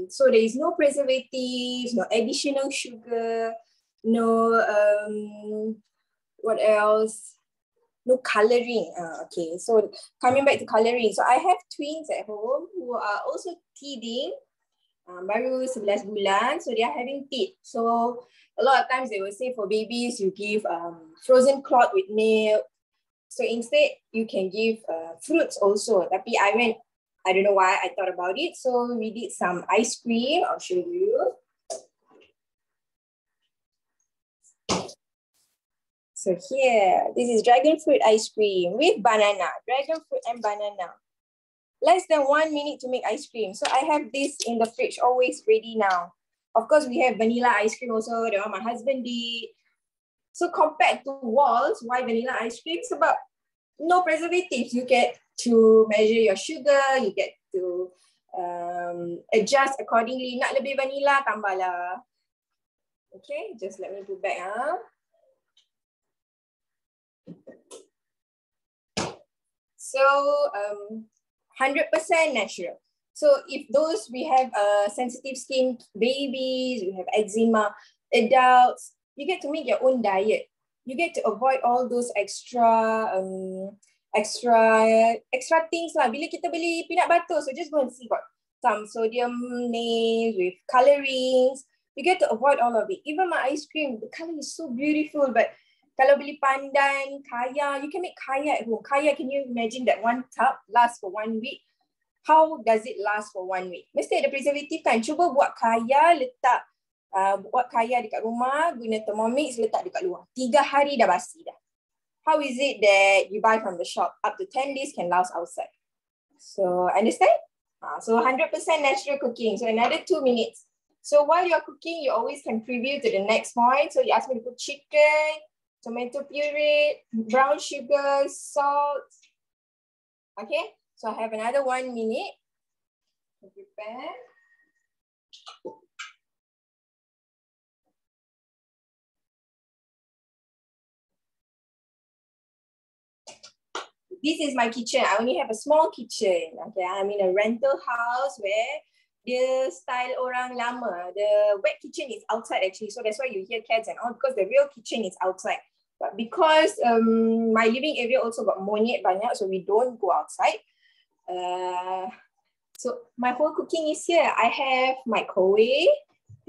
So there is no preservatives, no additional sugar, no what else? No coloring. Okay, so coming back to coloring. So I have twins at home who are also teething. Baru 11 bulan, so they are having teeth. So a lot of times they will say for babies, you give frozen clot with milk. So instead, you can give fruits also. Tapi I don't know why I thought about it. So we did some ice cream. I'll show you. So here, this is dragon fruit ice cream with banana. Dragon fruit and banana. Less than 1 minute to make ice cream. So I have this in the fridge, always ready now. Of course, we have vanilla ice cream also. The one my husband did. So compared to walls, why vanilla ice cream? It's about no preservatives. You get to measure your sugar. You get to adjust accordingly. Nak lebih vanilla, tambahlah. Okay, just let me put back. 100% natural. So if those we have sensitive skin, babies, we have eczema, adults, you get to make your own diet. You get to avoid all those extra things lah. Bila kita beli peanut butter, so just go and see got some sodium names with colorings. You get to avoid all of it. Even my ice cream, the color is so beautiful, but kalau beli pandan, kaya, you can make kaya at home. Kaya, can you imagine that one tub lasts for 1 week? How does it last for 1 week? Mesti ada preservative kan? Cuba buat kaya, buat kaya dekat rumah, guna Thermomix, letak dekat luar. 3 hari dah basi dah. How is it that you buy from the shop? Up to 10 days can last outside. So, understand? So 100% natural cooking. So another 2 minutes. So while you're cooking, you always can preview to the next point. So you ask me to put chicken, tomato puree, brown sugar, salt. Okay, so I have another 1 minute to prepare. This is my kitchen. I only have a small kitchen. Okay, I'm in a rental house where the style orang lama. The wet kitchen is outside actually. So that's why you hear cats and all, because the real kitchen is outside. But because my living area also got monyet banyak, so we don't go outside. So my whole cooking is here. I have my Kuah.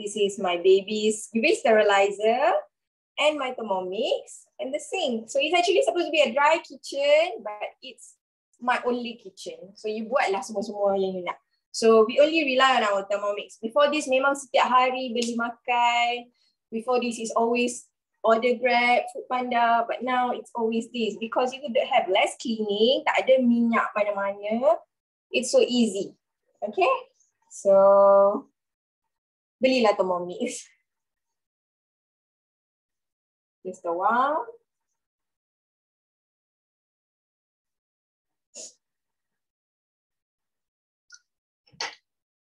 This is my baby's UV sterilizer and my Thermomix and the sink. So it's actually supposed to be a dry kitchen, but it's my only kitchen. So you buatlah semua-semua yang you nak. So we only rely on our Thermomix. Before this memang setiap hari beli makan. Before this is always order Grab, Food Panda, but now it's always this because you could have less cleaning, tak ada minyak mana-mana. It's so easy. Okay? So belilah Thermomix. Just a while.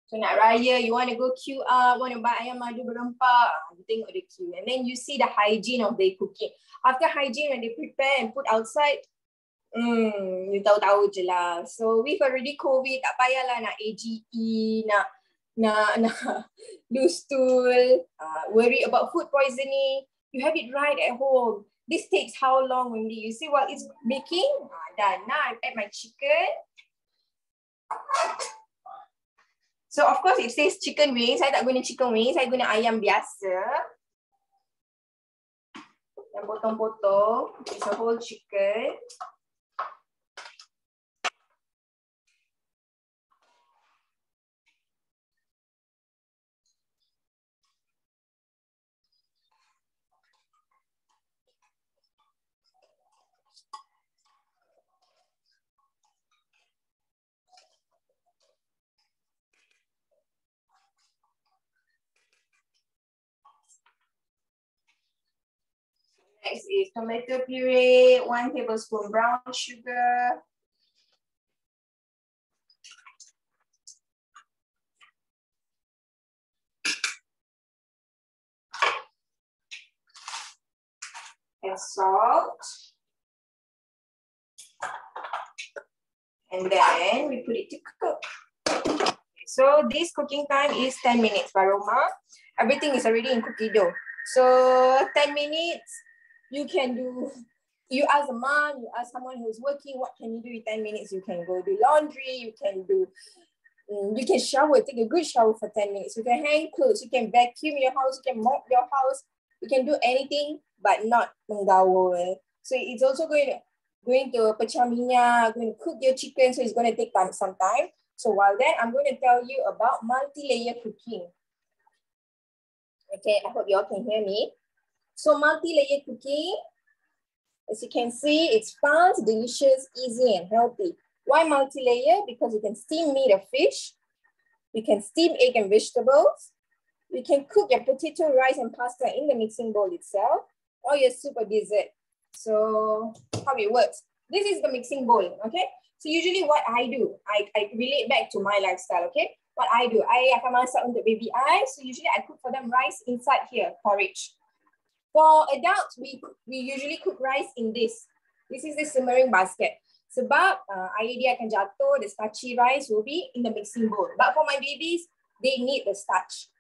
So nak raya, you want to go queue up, want to buy ayam madu berempah, you tengok the queue. And then you see the hygiene of their cooking. After hygiene, when they prepare and put outside, you tahu-tahu je lah. So we've already COVID, tak payahlah nak AGE, nak loose stool, worry about food poisoning. You have it right at home. This takes how long only? You see while it's baking? Done. Now I've add my chicken. So of course it says chicken wings. Saya tak guna chicken wings. Saya guna ayam biasa. Yang potong-potong. It's a whole chicken. Next is tomato puree, 1 tablespoon brown sugar. And salt. And then we put it to cook. So this cooking time is 10 minutes, Baroma. Everything is already in cookie dough. So 10 minutes, you can do, you ask a mom, you ask someone who's working, what can you do in 10 minutes? You can go do laundry, you can shower, take a good shower for 10 minutes. You can hang clothes, you can vacuum your house, you can mop your house, you can do anything, but not menggaul. So it's also going to pecah minyak, going to cook your chicken, so it's going to take some time. So while then, I'm going to tell you about multi-layer cooking. Okay, I hope you all can hear me. So multi-layer cooking, as you can see, it's fast, delicious, easy, and healthy. Why multi-layer? Because you can steam meat or fish, you can steam egg and vegetables, you can cook your potato, rice, and pasta in the mixing bowl itself, or your soup or dessert. So how it works. This is the mixing bowl, okay? So usually what I do, I relate back to my lifestyle, okay? What I do, I akan masak untuk baby I, so usually I cook for them rice inside here, porridge. For adults, we usually cook rice in this. This is the simmering basket. Sebab air dia akan jatuh, the starchy rice will be in the mixing bowl. But for my babies, they need the starch.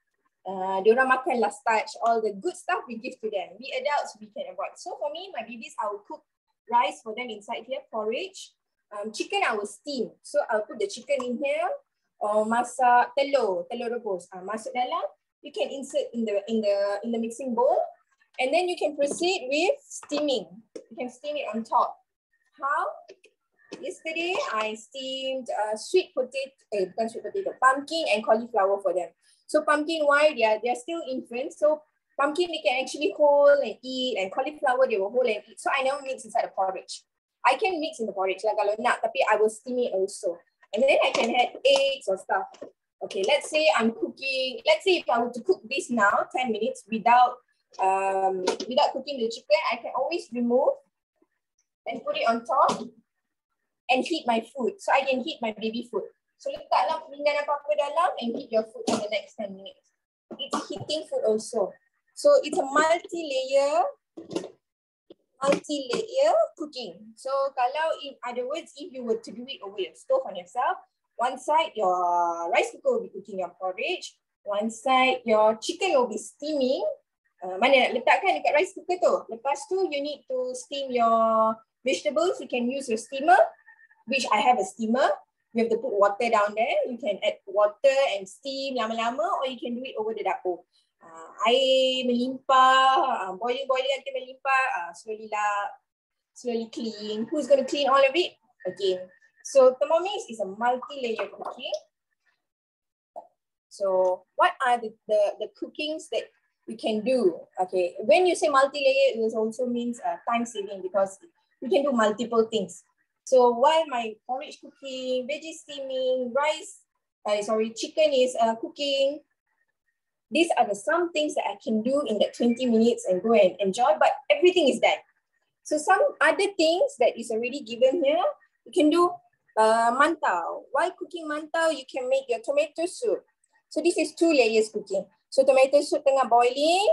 Diorang makanlah starch, all the good stuff we give to them. We adults, we can avoid. So for me, my babies, I will cook rice for them inside here, porridge. Chicken, I will steam. So I'll put the chicken in here, or masak telur rebus. Masuk dalam, you can insert in the mixing bowl, and then you can proceed with steaming. You can steam it on top. How? Yesterday, I steamed pumpkin and cauliflower for them. So pumpkin, why? They're still infants. So pumpkin, they can actually hold and eat, and cauliflower, they will hold and eat. So I never mix inside the porridge. I can mix in the porridge lah kalau nak, tapi I will steam it also. And then I can add eggs or stuff. Okay, let's say I'm cooking. Let's say if I were to cook this now, 10 minutes without cooking the chicken, I can always remove and put it on top and heat my food. So I can heat my baby food. So letaklah pinggan apa-apa dalam and heat your food for the next 10 minutes. It's heating food also. So it's a multi-layer cooking. So kalau, in other words, if you were to do it over your stove on yourself, one side your rice cooker will be cooking your porridge, one side your chicken will be steaming. Mana nak letakkan dekat rice cooker tu. Lepas tu you need to steam your vegetables. You can use your steamer, which I have a steamer. You have to put water down there. You can add water and steam lama-lama, or you can do it over the dapur. Air melimpah, boiling until melimpah, slowly clean. Who's going to clean all of it? Again. So Thermomix is a multi-layer cooking. So what are the cookings that you can do? Okay, when you say multi-layer, it also means time saving, because you can do multiple things. So while my porridge cooking, veggie steaming, chicken is cooking, these are some things that I can do in that 20 minutes and go and enjoy, but everything is done. So some other things that is already given here, you can do mantau. While cooking mantau, you can make your tomato soup. So this is 2 layers cooking. So tomato soup tengah boiling,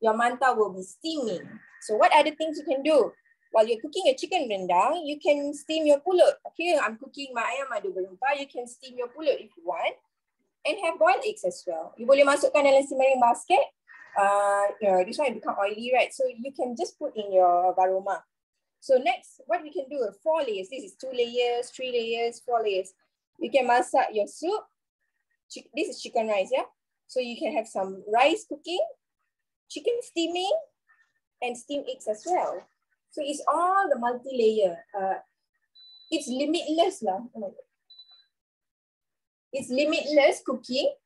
your mantau will be steaming. So what other things you can do? While you're cooking a chicken rendang, you can steam your pulut. Here I'm cooking my ayam Madu Berempah. You can steam your pulut if you want. And have boiled eggs as well. You boleh masukkan dalam simmering basket. This one become oily, right? So you can just put in your baroma. So next, what we can do, 4 layers. This is 2 layers, 3 layers, 4 layers. You can masak your soup. This is chicken rice, yeah? So you can have some rice cooking, chicken steaming, and steamed eggs as well. So it's all the multi-layer. It's limitless lah. Oh my God. It's limitless cooking.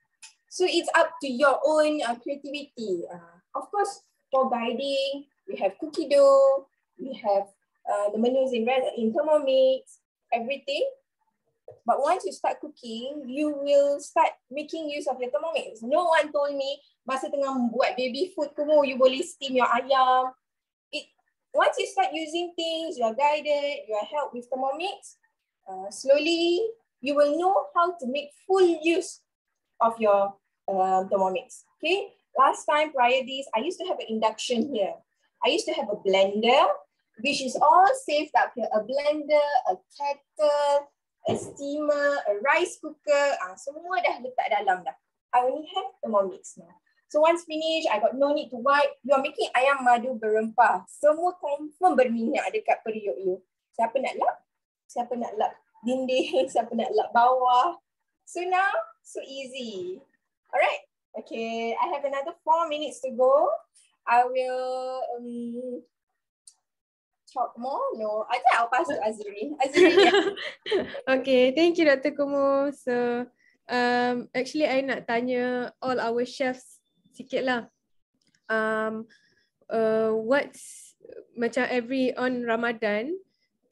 So it's up to your own creativity. Of course, for guiding, we have cookie dough, we have the menus in Thermomix, everything. But once you start cooking, you will start making use of your Thermomix. No one told me, masa tengah buat baby food kamu, you boleh steam your ayam. once you start using things, you are guided, you are helped with Thermomix, slowly you will know how to make full use of your Thermomix. Okay, last time prior this, I used to have an induction here. I used to have a blender, which is all saved up here. A blender, a kettle, a steamer, a rice cooker, semua dah letak dalam dah. I only have Thermomix now. So once finished, I got no need to wipe. You are making ayam madu berempah. Semua confirm berminyak dekat periuk you. Siapa nak lap? Siapa nak lap dinding? Siapa nak lap bawah? So now, so easy. Alright. Okay, I have another 4 minutes to go. I will talk more. No, I think I'll pass to Azureen. Azureen, yeah. Okay, thank you Dr. Kumu. So, actually I nak tanya all our chefs sikit lah. What's macam every on Ramadan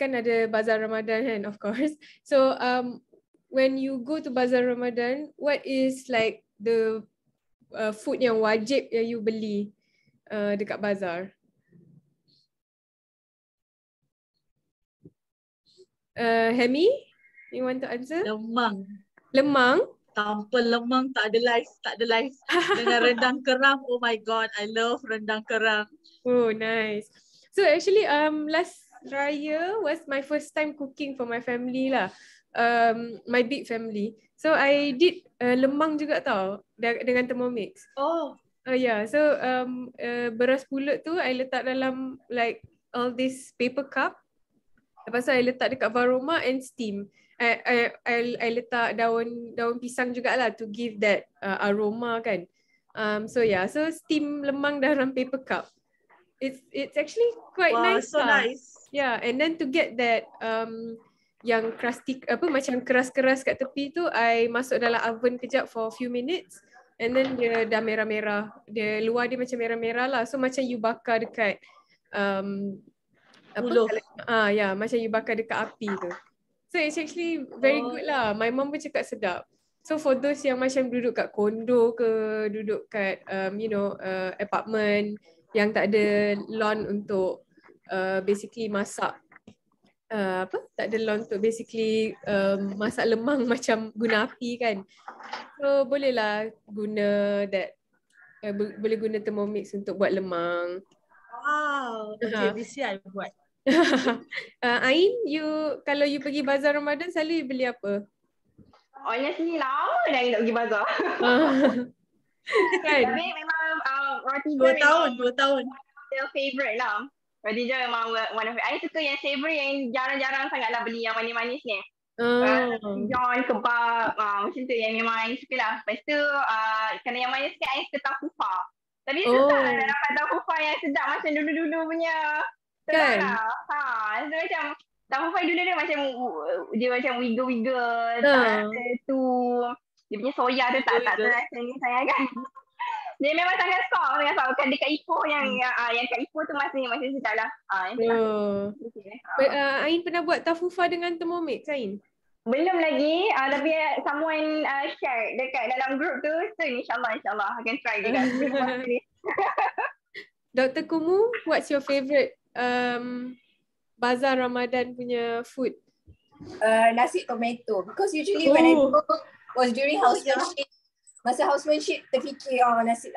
kan ada Bazaar Ramadan kan, of course. So when you go to Bazaar Ramadan, what is like the food yang wajib yang you beli dekat Bazaar? Hemy, you want to answer? Lemang. Lemang? Tanpa lemang tak ada life. Dengan rendang kerang, oh my god, I love rendang kerang. Oh, nice. So actually last Raya was my first time cooking for my family lah. My big family. So I did lemang juga tau dengan Thermomix. Oh. Yeah, so beras pulut tu I letak dalam like all this paper cup. Lepas tu I letak dekat varoma and steam. I letak daun pisang jugalah to give that aroma kan. So yeah, so steam lemang dalam paper cup. It's actually quite nice. So nice. Yeah, and then to get that yang crusty macam keras-keras kat tepi tu, I masuk dalam oven kejap for a few minutes and then dia dah merah-merah. Dia luar dia macam merah-merah lah. So macam you bakar dekat macam you bakar dekat api tu. So it's actually very good lah. My mom pun cakap sedap. So for those yang macam duduk kat kondo ke, duduk kat apartment yang tak ada lawn untuk basically masak tak ada lawn untuk basically masak lemang macam guna api kan. So bolehlah guna that boleh guna Thermomix untuk buat lemang. Wow. Okay, this year I buat. Ain, kalau you pergi Bazaar Ramadan selalu you beli apa? Honestly lama dah tak pergi bazar. Kan? Tapi memang roti 2 tahun. Your favourite lah. Roti jam memang one of it. I suka yang savoury yang jarang-jarang sangat lah beli yang manis-manis ni. John, kebab, macam tu yang memang I suka lah. Lepas tu, kalau yang manis sikit, I suka tafufa. Tapi susah lah nak dapat tafufa yang sedap macam dulu-dulu punya. Kan? So macam, tafufa dulu dia macam wiggle-wiggle, tak rasa tu. Dia punya soya tu tak terasa ni saya kan. Dia memang sangat soft. Kan dekat Ipoh yang kat Ipoh tu masih sedap lah. Ain pernah buat tafufa dengan Thermomix, Ain? Belum lagi, tapi someone share dekat dalam group tu. So insyaAllah akan try juga. Dr. Kumu, what's your favourite Bazaar Ramadan punya food? Nasi tomato. Because usually when I go was during housemanship. Masa housemanship terfikir nasi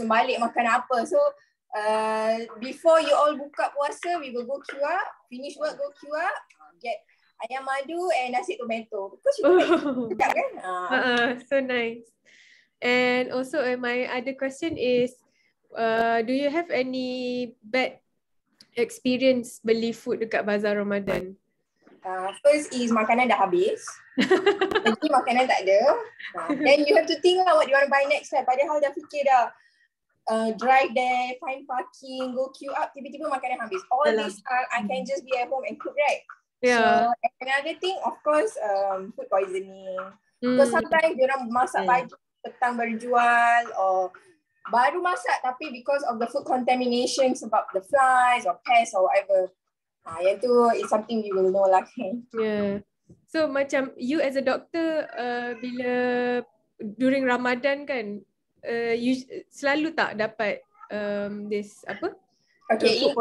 balik makan apa. So before you all buka puasa, we will go queue up, finish work, go queue up, get ayam madu and nasi tomato. Because you know sedap kan? So nice. And also my other question is, do you have any bad experience beli food dekat Bazaar Ramadan? First is makanan dah habis. Lagi makanan tak ada. Then you have to think what you want to buy next time. Padahal dah fikir dah drive there, find parking, go queue up, tiba-tiba makanan habis. All this I can just be at home and cook, right? Yeah. So another thing, of course, food poisoning. Because sometimes diorang masak pagi, petang baru jual, or baru masak tapi because of the food contamination sebab the flies or pests or whatever. Yang tu is something you will know lah. Yeah. So macam you as a doctor, bila during Ramadan kan, you selalu tak dapat this apa? Okay,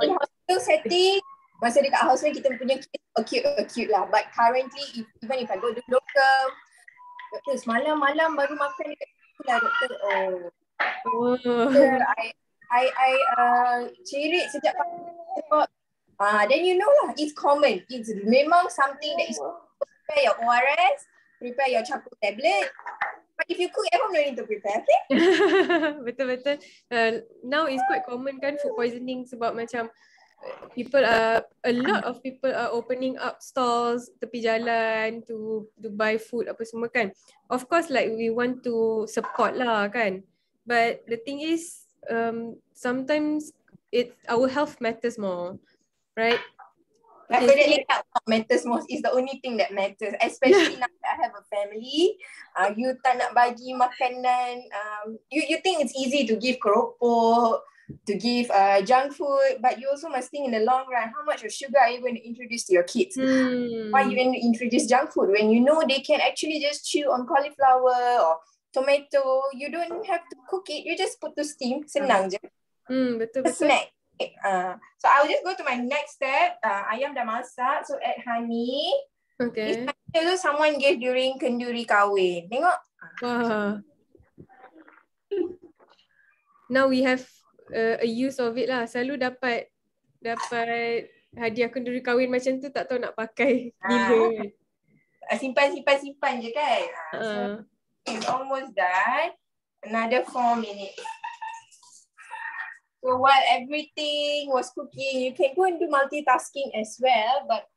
So setting, masa dekat housemate kita punya kids acute lah. But currently, even if I go to doktor, semalam-malam baru makan dekat situ lah doktor. Doktor, I cerit sejak pagi. Then you know lah, it's common. It's memang something that is prepare your ORS, prepare your charcoal tablet. But if you cook at home, no need to prepare, okay? Betul-betul. Now it's quite common kan food poisoning sebab macam a lot of people are opening up stalls tepi jalan to buy food apa semua kan. Of course like we want to support lah kan. But the thing is sometimes our health matters more, right? Definitely what matters most is the only thing that matters, especially now that I have a family. You tak nak bagi makanan, you think it's easy to give keropok, to give junk food, but you also must think in the long run, how much of sugar are you going to introduce to your kids? Why you going to introduce junk food when you know they can actually just chew on cauliflower or tomato? You don't have to cook it, you just put to steam, senang je. Betul-betul. Snack. So I'll just go to my next step. Ayam dah masak, so add honey. Okay. This also someone gave during kenduri kahwin. Tengok. Wah. Now we have a use of it lah. Selalu dapat hadiah kenduri kahwin macam tu, tak tahu nak pakai bila. Simpan je kan. So it's almost done. Another 4 minutes. So while everything was cooking, you can go and do multitasking as well. But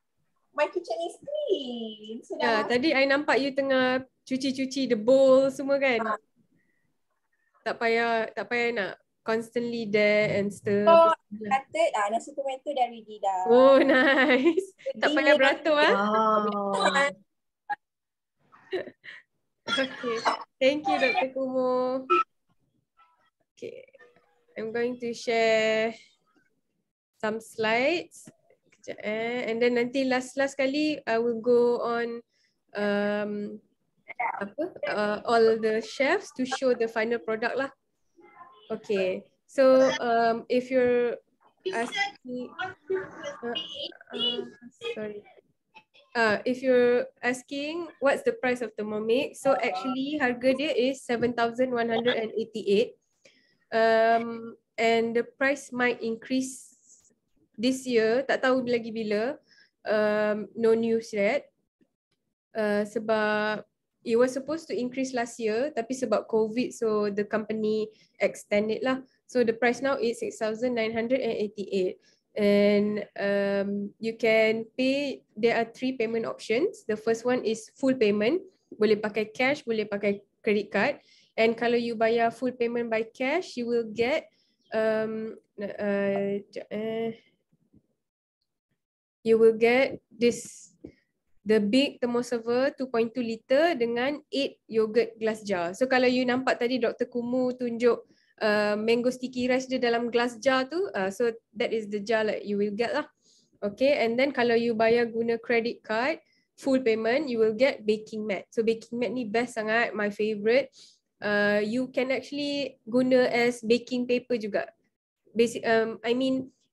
my kitchen is clean. So Tadi I nampak you tengah cuci-cuci the bowl semua kan. Tak payah nak constantly there and stir. So started nasi tomato dah ready dah. Oh nice. Tak pakai beratur Okay. Thank you Dr. Kumu. Okay. I'm going to share some slides. Kejap, and then nanti last kali I will go on all the chefs to show the final product lah. Okay. So if you're asking if you're asking what's the price of Thermomix, so actually harga dia is 7,188. And the price might increase this year, tak tahu lagi bila, no news yet. Sebab it was supposed to increase last year, tapi sebab COVID, so the company extended lah. So the price now is 6,988. And you can pay, there are 3 payment options. The first one is full payment, boleh pakai cash, boleh pakai credit card. And kalau you bayar full payment by cash, you will get this, the big thermoserver 2.2 liter dengan 8 yogurt glass jar. So kalau you nampak tadi Dr. Kumu tunjuk mango sticky rice dia dalam glass jar tu, so that is the jar like you will get lah. Okay, and then kalau you bayar guna credit card, full payment, you will get baking mat. So baking mat ni best sangat, my favorite. You can actually guna as baking paper juga.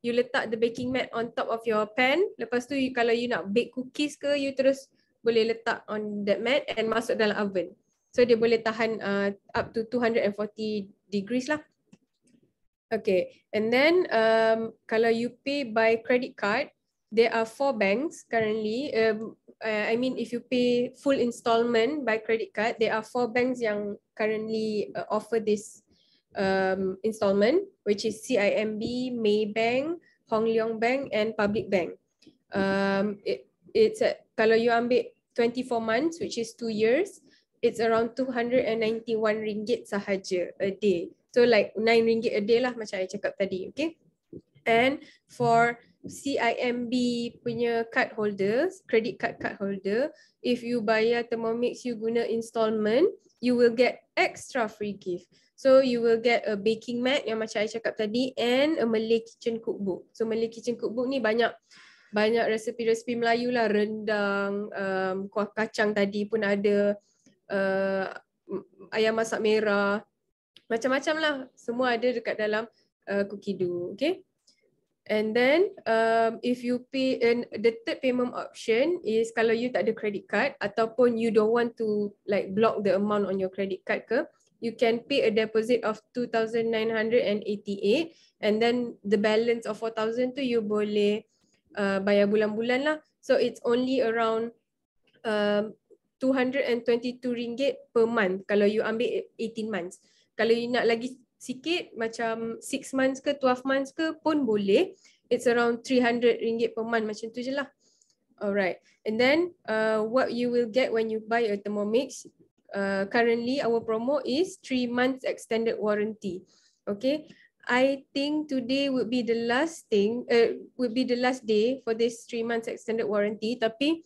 You letak the baking mat on top of your pan. Lepas tu kalau you nak bake cookies ke, you terus boleh letak on that mat and masuk dalam oven. So dia boleh tahan up to 240 degrees lah. Okay, and then kalau you pay by credit card, there are 4 banks currently. If you pay full installment by credit card, there are 4 banks yang currently offer this installment, which is CIMB, Maybank, Hong Leong Bank and Public Bank. Kalau you ambil 24 months, which is 2 years, it's around RM291 sahaja a day. So like RM9 a day lah macam I cakap tadi, okay? And for CIMB punya card holders, credit card holder, if you bayar Thermomix, you guna installment, you will get extra free gift. So you will get a baking mat yang macam I cakap tadi and a Malay kitchen cookbook. So Malay kitchen cookbook ni banyak resepi-resepi Melayu lah, rendang, kuah kacang tadi pun ada, ayam masak merah, macam-macam lah, semua ada dekat dalam Cookie Do, okay? And then if you pay, and the third payment option is kalau you tak ada credit card ataupun you don't want to like block the amount on your credit card ke, you can pay a deposit of 2,988 and then the balance of 4,000 tu you boleh bayar bulan-bulan lah. So it's only around RM222 per month kalau you ambil 18 months. Kalau you nak lagi sikit macam 6 months ke 12 months ke pun boleh. It's around RM300 per month, macam tu je lah. Alright. And then what you will get when you buy a Thermomix, currently our promo is 3 months extended warranty. Okay. I think today would be the last day for this 3 months extended warranty. Tapi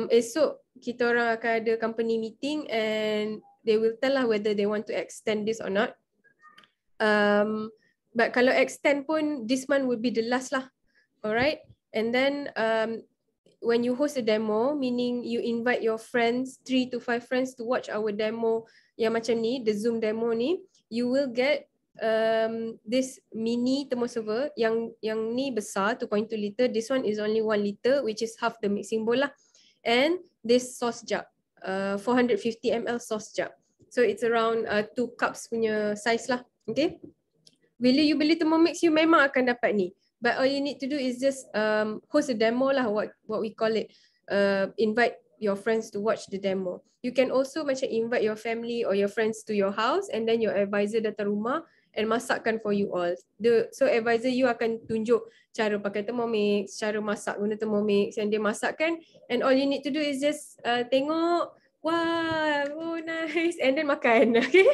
esok kita orang akan ada company meeting and they will tell lah whether they want to extend this or not. But kalau extend pun this month will be the last lah. Alright. And then when you host a demo, meaning you invite your friends, 3 to 5 friends to watch our demo yang macam ni, the Zoom demo ni, you will get this mini thermoserver yang ni besar 2.2 liter. This one is only 1 liter, which is half the mixing bowl lah. And this sauce jug, 450 ml sauce jug. So it's around 2 cups punya size lah. Okay. Bila you beli Thermomix, you memang akan dapat ni. But all you need to do is just host a demo lah, what we call it. Invite your friends to watch the demo. You can also macam invite your family or your friends to your house and then your advisor datang rumah and masakkan for you all. So advisor you akan tunjuk cara pakai Thermomix, cara masak guna Thermomix yang dia masakkan, and all you need to do is just tengok, wah, oh nice, and then makan. Okay.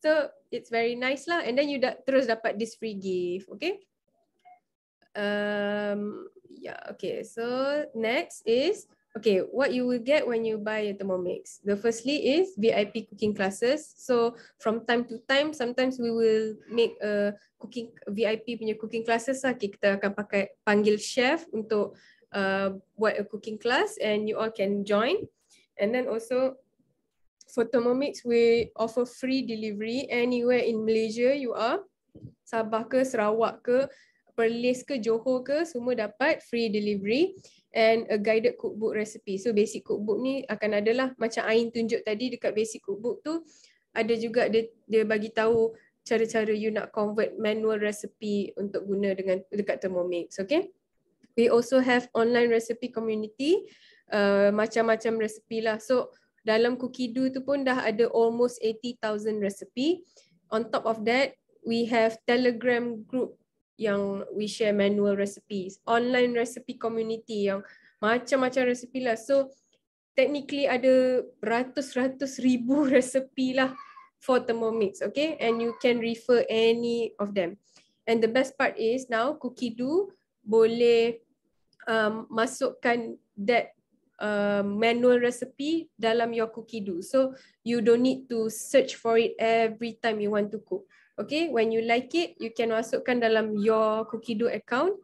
So it's very nice lah, and then you terus dapat this free gift. Okay. Yeah, okay. So next is, okay, what you will get when you buy a Thermomix. The firstly is VIP cooking classes. So from time to time, sometimes we will make a VIP punya cooking classes lah. Kita akan panggil chef untuk buat a cooking class and you all can join. And then also for Thermomix, we offer free delivery anywhere in Malaysia you are. Sabah ke, Sarawak ke, Perlis ke, Johor ke, semua dapat free delivery and a guided cookbook recipe. So basic cookbook ni akan adalah macam Ain tunjuk tadi dekat basic cookbook tu, ada juga dia bagi tahu cara-cara you nak convert manual recipe untuk guna dekat Thermomix. Okay. We also have online recipe community, macam-macam recipe lah. So dalam Cookie-Do tu pun dah ada almost 80,000 recipe. On top of that, we have Telegram group yang we share manual recipes, online recipe community yang macam-macam recipe lah. So technically ada ratus-ratus ribu recipe lah for Thermomix, okay? And you can refer any of them. And the best part is now Cookie-Do boleh masukkan that manual recipe dalam your Cookie-Do. So you don't need to search for it every time you want to cook. Okay, when you like it, you can masukkan dalam your Cookie-Do account,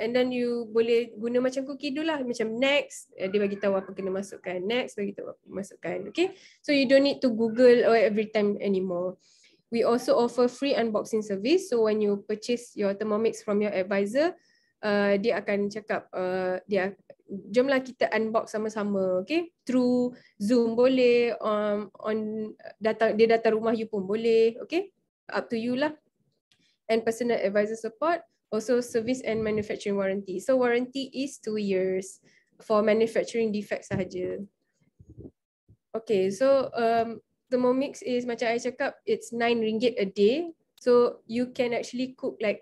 and then you boleh guna macam Cookie-Do lah, macam next, dia bagi tahu apa kena masukkan, next bagi tahu apa masukkan. Okay, so you don't need to Google every time anymore. We also offer free unboxing service. So when you purchase your Thermomix from your advisor, dia akan cakap, jomlah kita unbox sama-sama, okay? Through Zoom boleh, dia datang rumah you pun boleh, okay? Up to you lah. And personal advisor support, also service and manufacturing warranty. So warranty is 2 years for manufacturing defects sahaja. Okay, so Thermomix is macam I cakap, it's RM9 a day. So you can actually cook like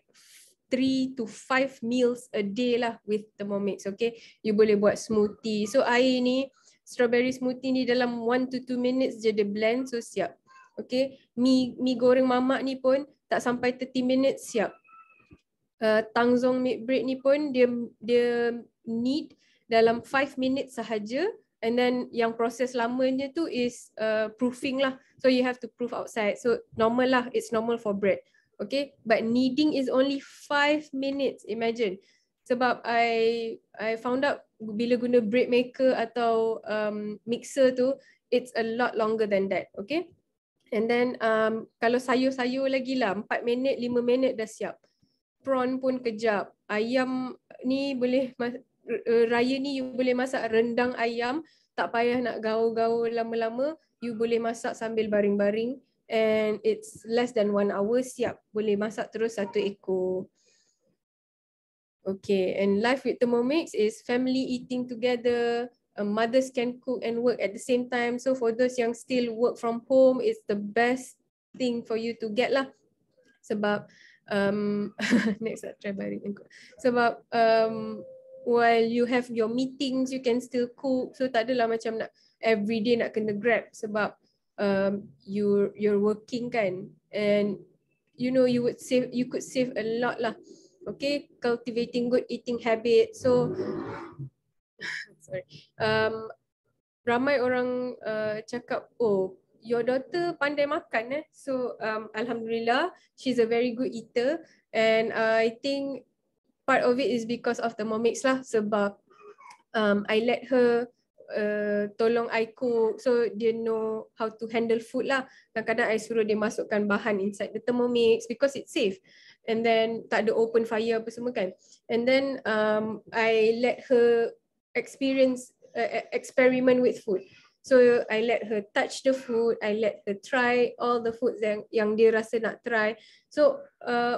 3 to 5 meals a day lah with Thermomix, okay? You boleh buat smoothie. So air ni, strawberry smoothie ni dalam 1 to 2 minutes je dia blend, so siap. Okay, mi goreng mamak ni pun tak sampai 30 minutes siap. Tangzong meat bread ni pun dia knead dalam 5 minutes sahaja, and then yang proses lamanya tu is proofing lah. So you have to proof outside. So normal lah, it's normal for bread. Okay, but kneading is only 5 minutes. Imagine. Sebab I found out bila guna bread maker atau mixer tu, it's a lot longer than that. Okay. And then kalau sayur-sayur lagi lah, 4 minit, 5 minit dah siap. prawn pun kejap. Ayam ni boleh raya ni you boleh masak rendang ayam, tak payah nak gaul-gaul lama-lama, you boleh masak sambil baring-baring and it's less than 1 hour siap, boleh masak terus 1 ekor. Okay, and life with Thermomix is family eating together. Mothers can cook and work at the same time. So for those yang still work from home, it's the best thing for you to get lah. Sebab next try baring. Sebab while you have your meetings, you can still cook. So tak adalah macam nak everyday nak kena grab sebab you're working kan, and you know you could save a lot lah. Okay, cultivating good eating habit. So sorry, ramai orang cakap, oh your daughter pandai makan so alhamdulillah she's a very good eater, and I think part of it is because of the Thermomix lah, sebab I let her tolong I cook, so dia know how to handle food lah. Kadang-kadang I suruh dia masukkan bahan inside the Thermomix because it's safe, and then tak ada open fire apa semua kan, and then I let her experiment with food. So I let her touch the food, I let her try all the foods yang dia rasa nak try. So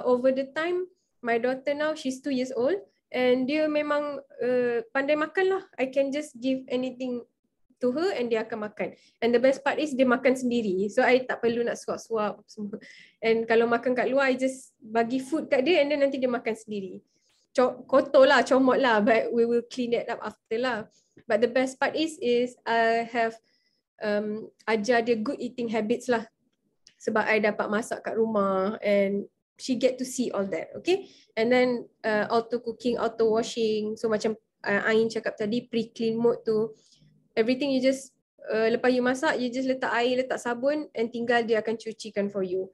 over the time, my daughter now she's 2 years old, and dia memang pandai makan lah. I can just give anything to her and dia akan makan. And the best part is dia makan sendiri. So I tak perlu nak suap-suap semua. And kalau makan kat luar, I just bagi food kat dia and then nanti dia makan sendiri. Kotor lah, comot lah, but we will clean that up after lah. But the best part is I have ajar dia good eating habits lah. Sebab I dapat masak kat rumah and she get to see all that, okay? And then auto cooking, auto washing. So macam Ain cakap tadi, pre-clean mode tu, everything you just lepas you masak, you just letak air, letak sabun and tinggal dia akan cucikan for you.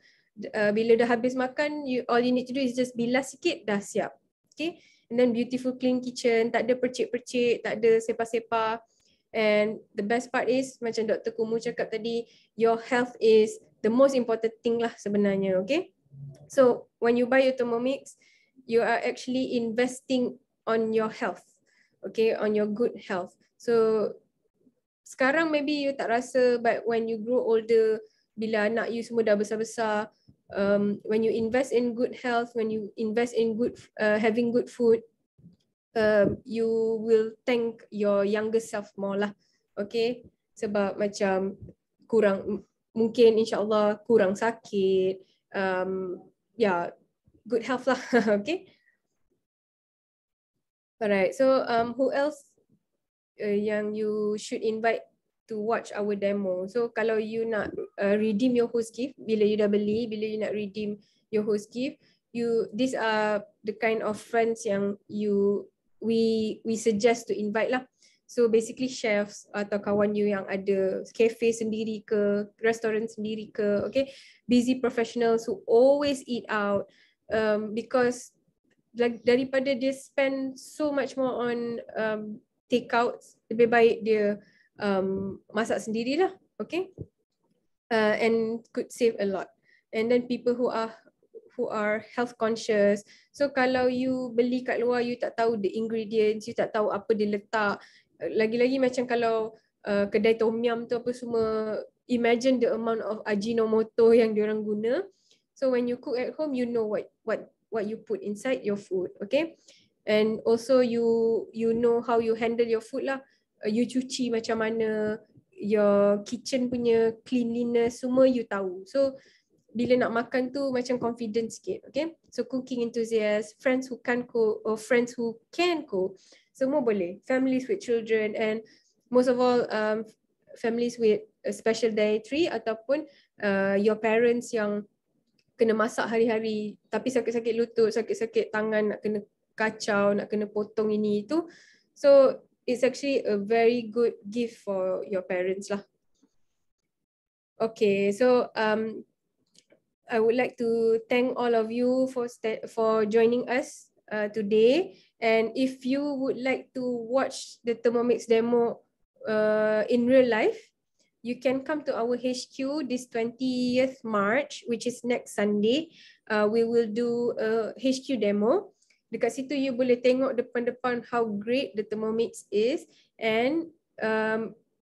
Bila dah habis makan, all you need to do is just bilas sikit, dah siap. Okay, and then beautiful clean kitchen, tak ada percik-percik, tak ada sepah-sepah. And the best part is, macam Dr. Kumu cakap tadi, your health is the most important thing lah sebenarnya, okay? So when you buy your Thermomix, you are actually investing on your health, okay, on your good health. So sekarang maybe you tak rasa, but when you grow older, bila anak you semua dah besar-besar, when you invest in good health, when you invest in good having good food, you will thank your younger self more lah, okay? Sebab macam kurang, mungkin insyaAllah kurang sakit, yeah, good health lah. Okay, alright, so who else yang you should invite to watch our demo? So kalau you nak redeem your host gift, bila you dah beli, bila you nak redeem your host gift, these are the kind of friends yang we suggest to invite lah. So basically chefs atau kawan you yang ada cafe sendiri ke, restoran sendiri ke, okay, busy professionals who always eat out, because like daripada dia spend so much more on takeouts, lebih baik dia masak sendirilah, okay, and could save a lot. And then people who are health conscious, so kalau you beli kat luar, you tak tahu the ingredients, you tak tahu apa dia letak, lagi-lagi macam kalau kedai tom yum tu apa semua, imagine the amount of ajinomoto yang diorang guna. So when you cook at home, you know what you put inside your food, okay? And also you know how you handle your food lah. You cuci macam mana, your kitchen punya cleanliness semua you tahu. So bila nak makan tu macam confident sikit, okay? So cooking enthusiasts, friends who can cook or friends who can cook, semua boleh. Families with children, and most of all families with a special dietary ataupun your parents yang kena masak hari-hari tapi sakit-sakit lutut, sakit-sakit tangan, nak kena kacau, nak kena potong ini itu. So it's actually a very good gift for your parents lah. Okay, so I would like to thank all of you for joining us today. And if you would like to watch the Thermomix demo in real life, you can come to our HQ this 20th March, which is next Sunday. We will do a HQ demo. Dekat situ you boleh tengok depan-depan how great the Thermomix is, and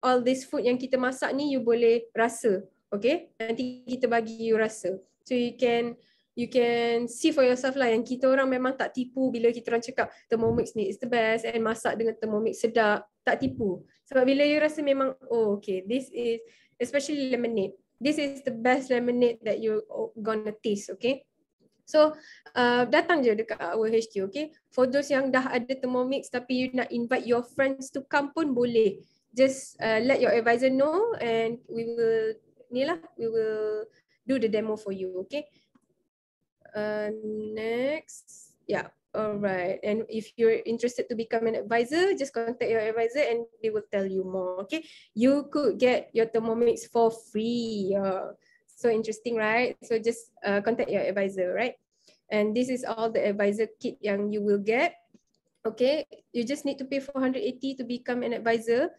all this food yang kita masak ni you boleh rasa. Okay, nanti kita bagi you rasa. So you can see for yourself lah, yang kita orang memang tak tipu bila kita orang cakap Thermomix ni is the best and masak dengan Thermomix sedap, tak tipu. Sebab bila you rasa memang, oh okay, this is, especially lemonade, this is the best lemonade that you gonna taste, okay? So datang je dekat our HQ, okay? For those yang dah ada Thermomix tapi you nak invite your friends to come pun boleh. Just let your advisor know and we will do the demo for you, okay? Next, yeah, all right. And if you're interested to become an advisor, just contact your advisor and they will tell you more, okay? You could get your Thermomix for free. So interesting, right? So just contact your advisor, right? And this is all the advisor kit yang you will get. Okay, you just need to pay 480 to become an advisor.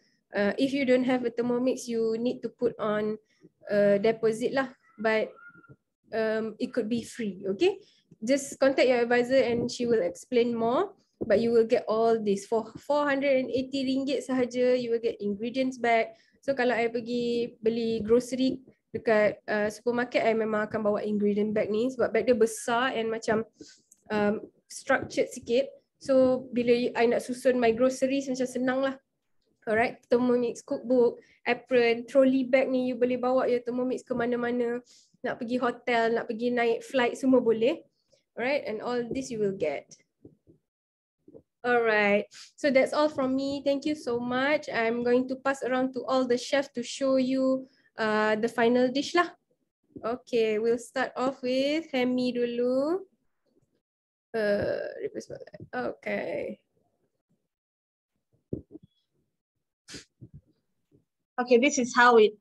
If you don't have a Thermomix, you need to put on a deposit lah, but it could be free, okay? Just contact your advisor and she will explain more, but you will get all this for 480 ringgit sahaja. You will get ingredients bag. So kalau I pergi beli grocery dekat supermarket, I memang akan bawa ingredient bag ni sebab bag dia besar and macam structured sikit. So bila I nak susun my groceries macam senang lah. Alright, Thermomix cookbook, apron, trolley bag ni you boleh bawa your Thermomix ke mana-mana. Nak pergi hotel, nak pergi naik flight, semua boleh. Alright, and all this you will get. Alright, so that's all from me. Thank you so much. I'm going to pass around to all the chefs to show you the final dish lah. Okay, we'll start off with Hemy dulu. Okay. Okay, this is how it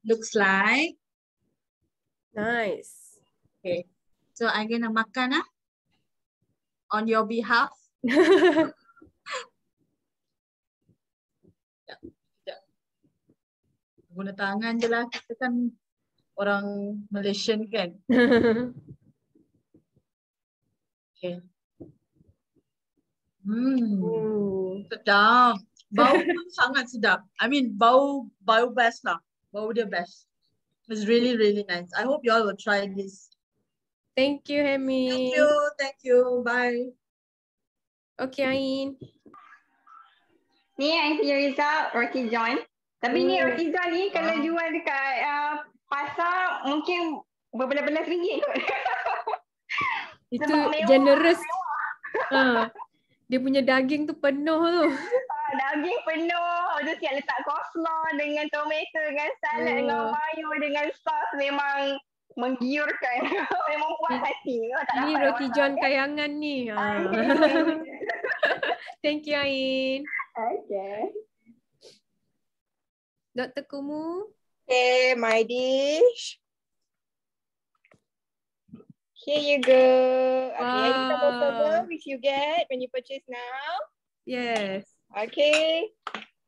looks like. Nice. Okay, so I'm gonna makan on your behalf. Guna tangan je lah, kita kan orang Malaysian kan. Okay. Sedap. Bau pun sangat sedap. I mean, bau best lah. Bau dia best. It's really, really nice. I hope you all will try this. Thank you, Hemy. Thank you. Bye. Okay, Ain. Ni yang punya result Roti John. Tapi ni Roti John ni kalau jual dekat pasar mungkin berbelas-belas ringgit kot. Itu generous. Dia punya daging tu penuh tu. Daging penuh. Terus siap letak coleslaw dengan tomato, dengan salad, dengan mayo, dengan sos, memang menggiurkan. Memang puas hati. Ini Roti John kayangan ni. Thank you, Ain. Okay. Dr. Kumu. Okay, my dish. Here you go. Okay, you come over, which you get when you purchase now. Yes. Okay.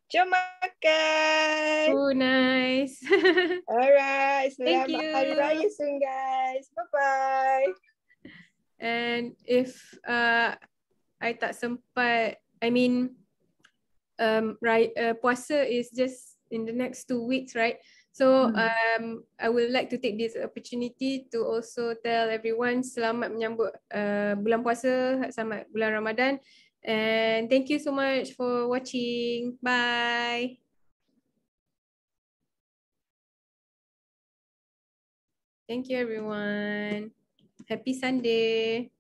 Jom makan. Oh, nice. Alright. Thank Selamat you. Hari Raya soon, guys. Bye-bye. And if I tak sempat, I mean, puasa is just in the next 2 weeks, right? So I would like to take this opportunity to also tell everyone selamat menyambut bulan puasa, selamat bulan Ramadan, and thank you so much for watching. Bye. Thank you everyone. Happy Sunday.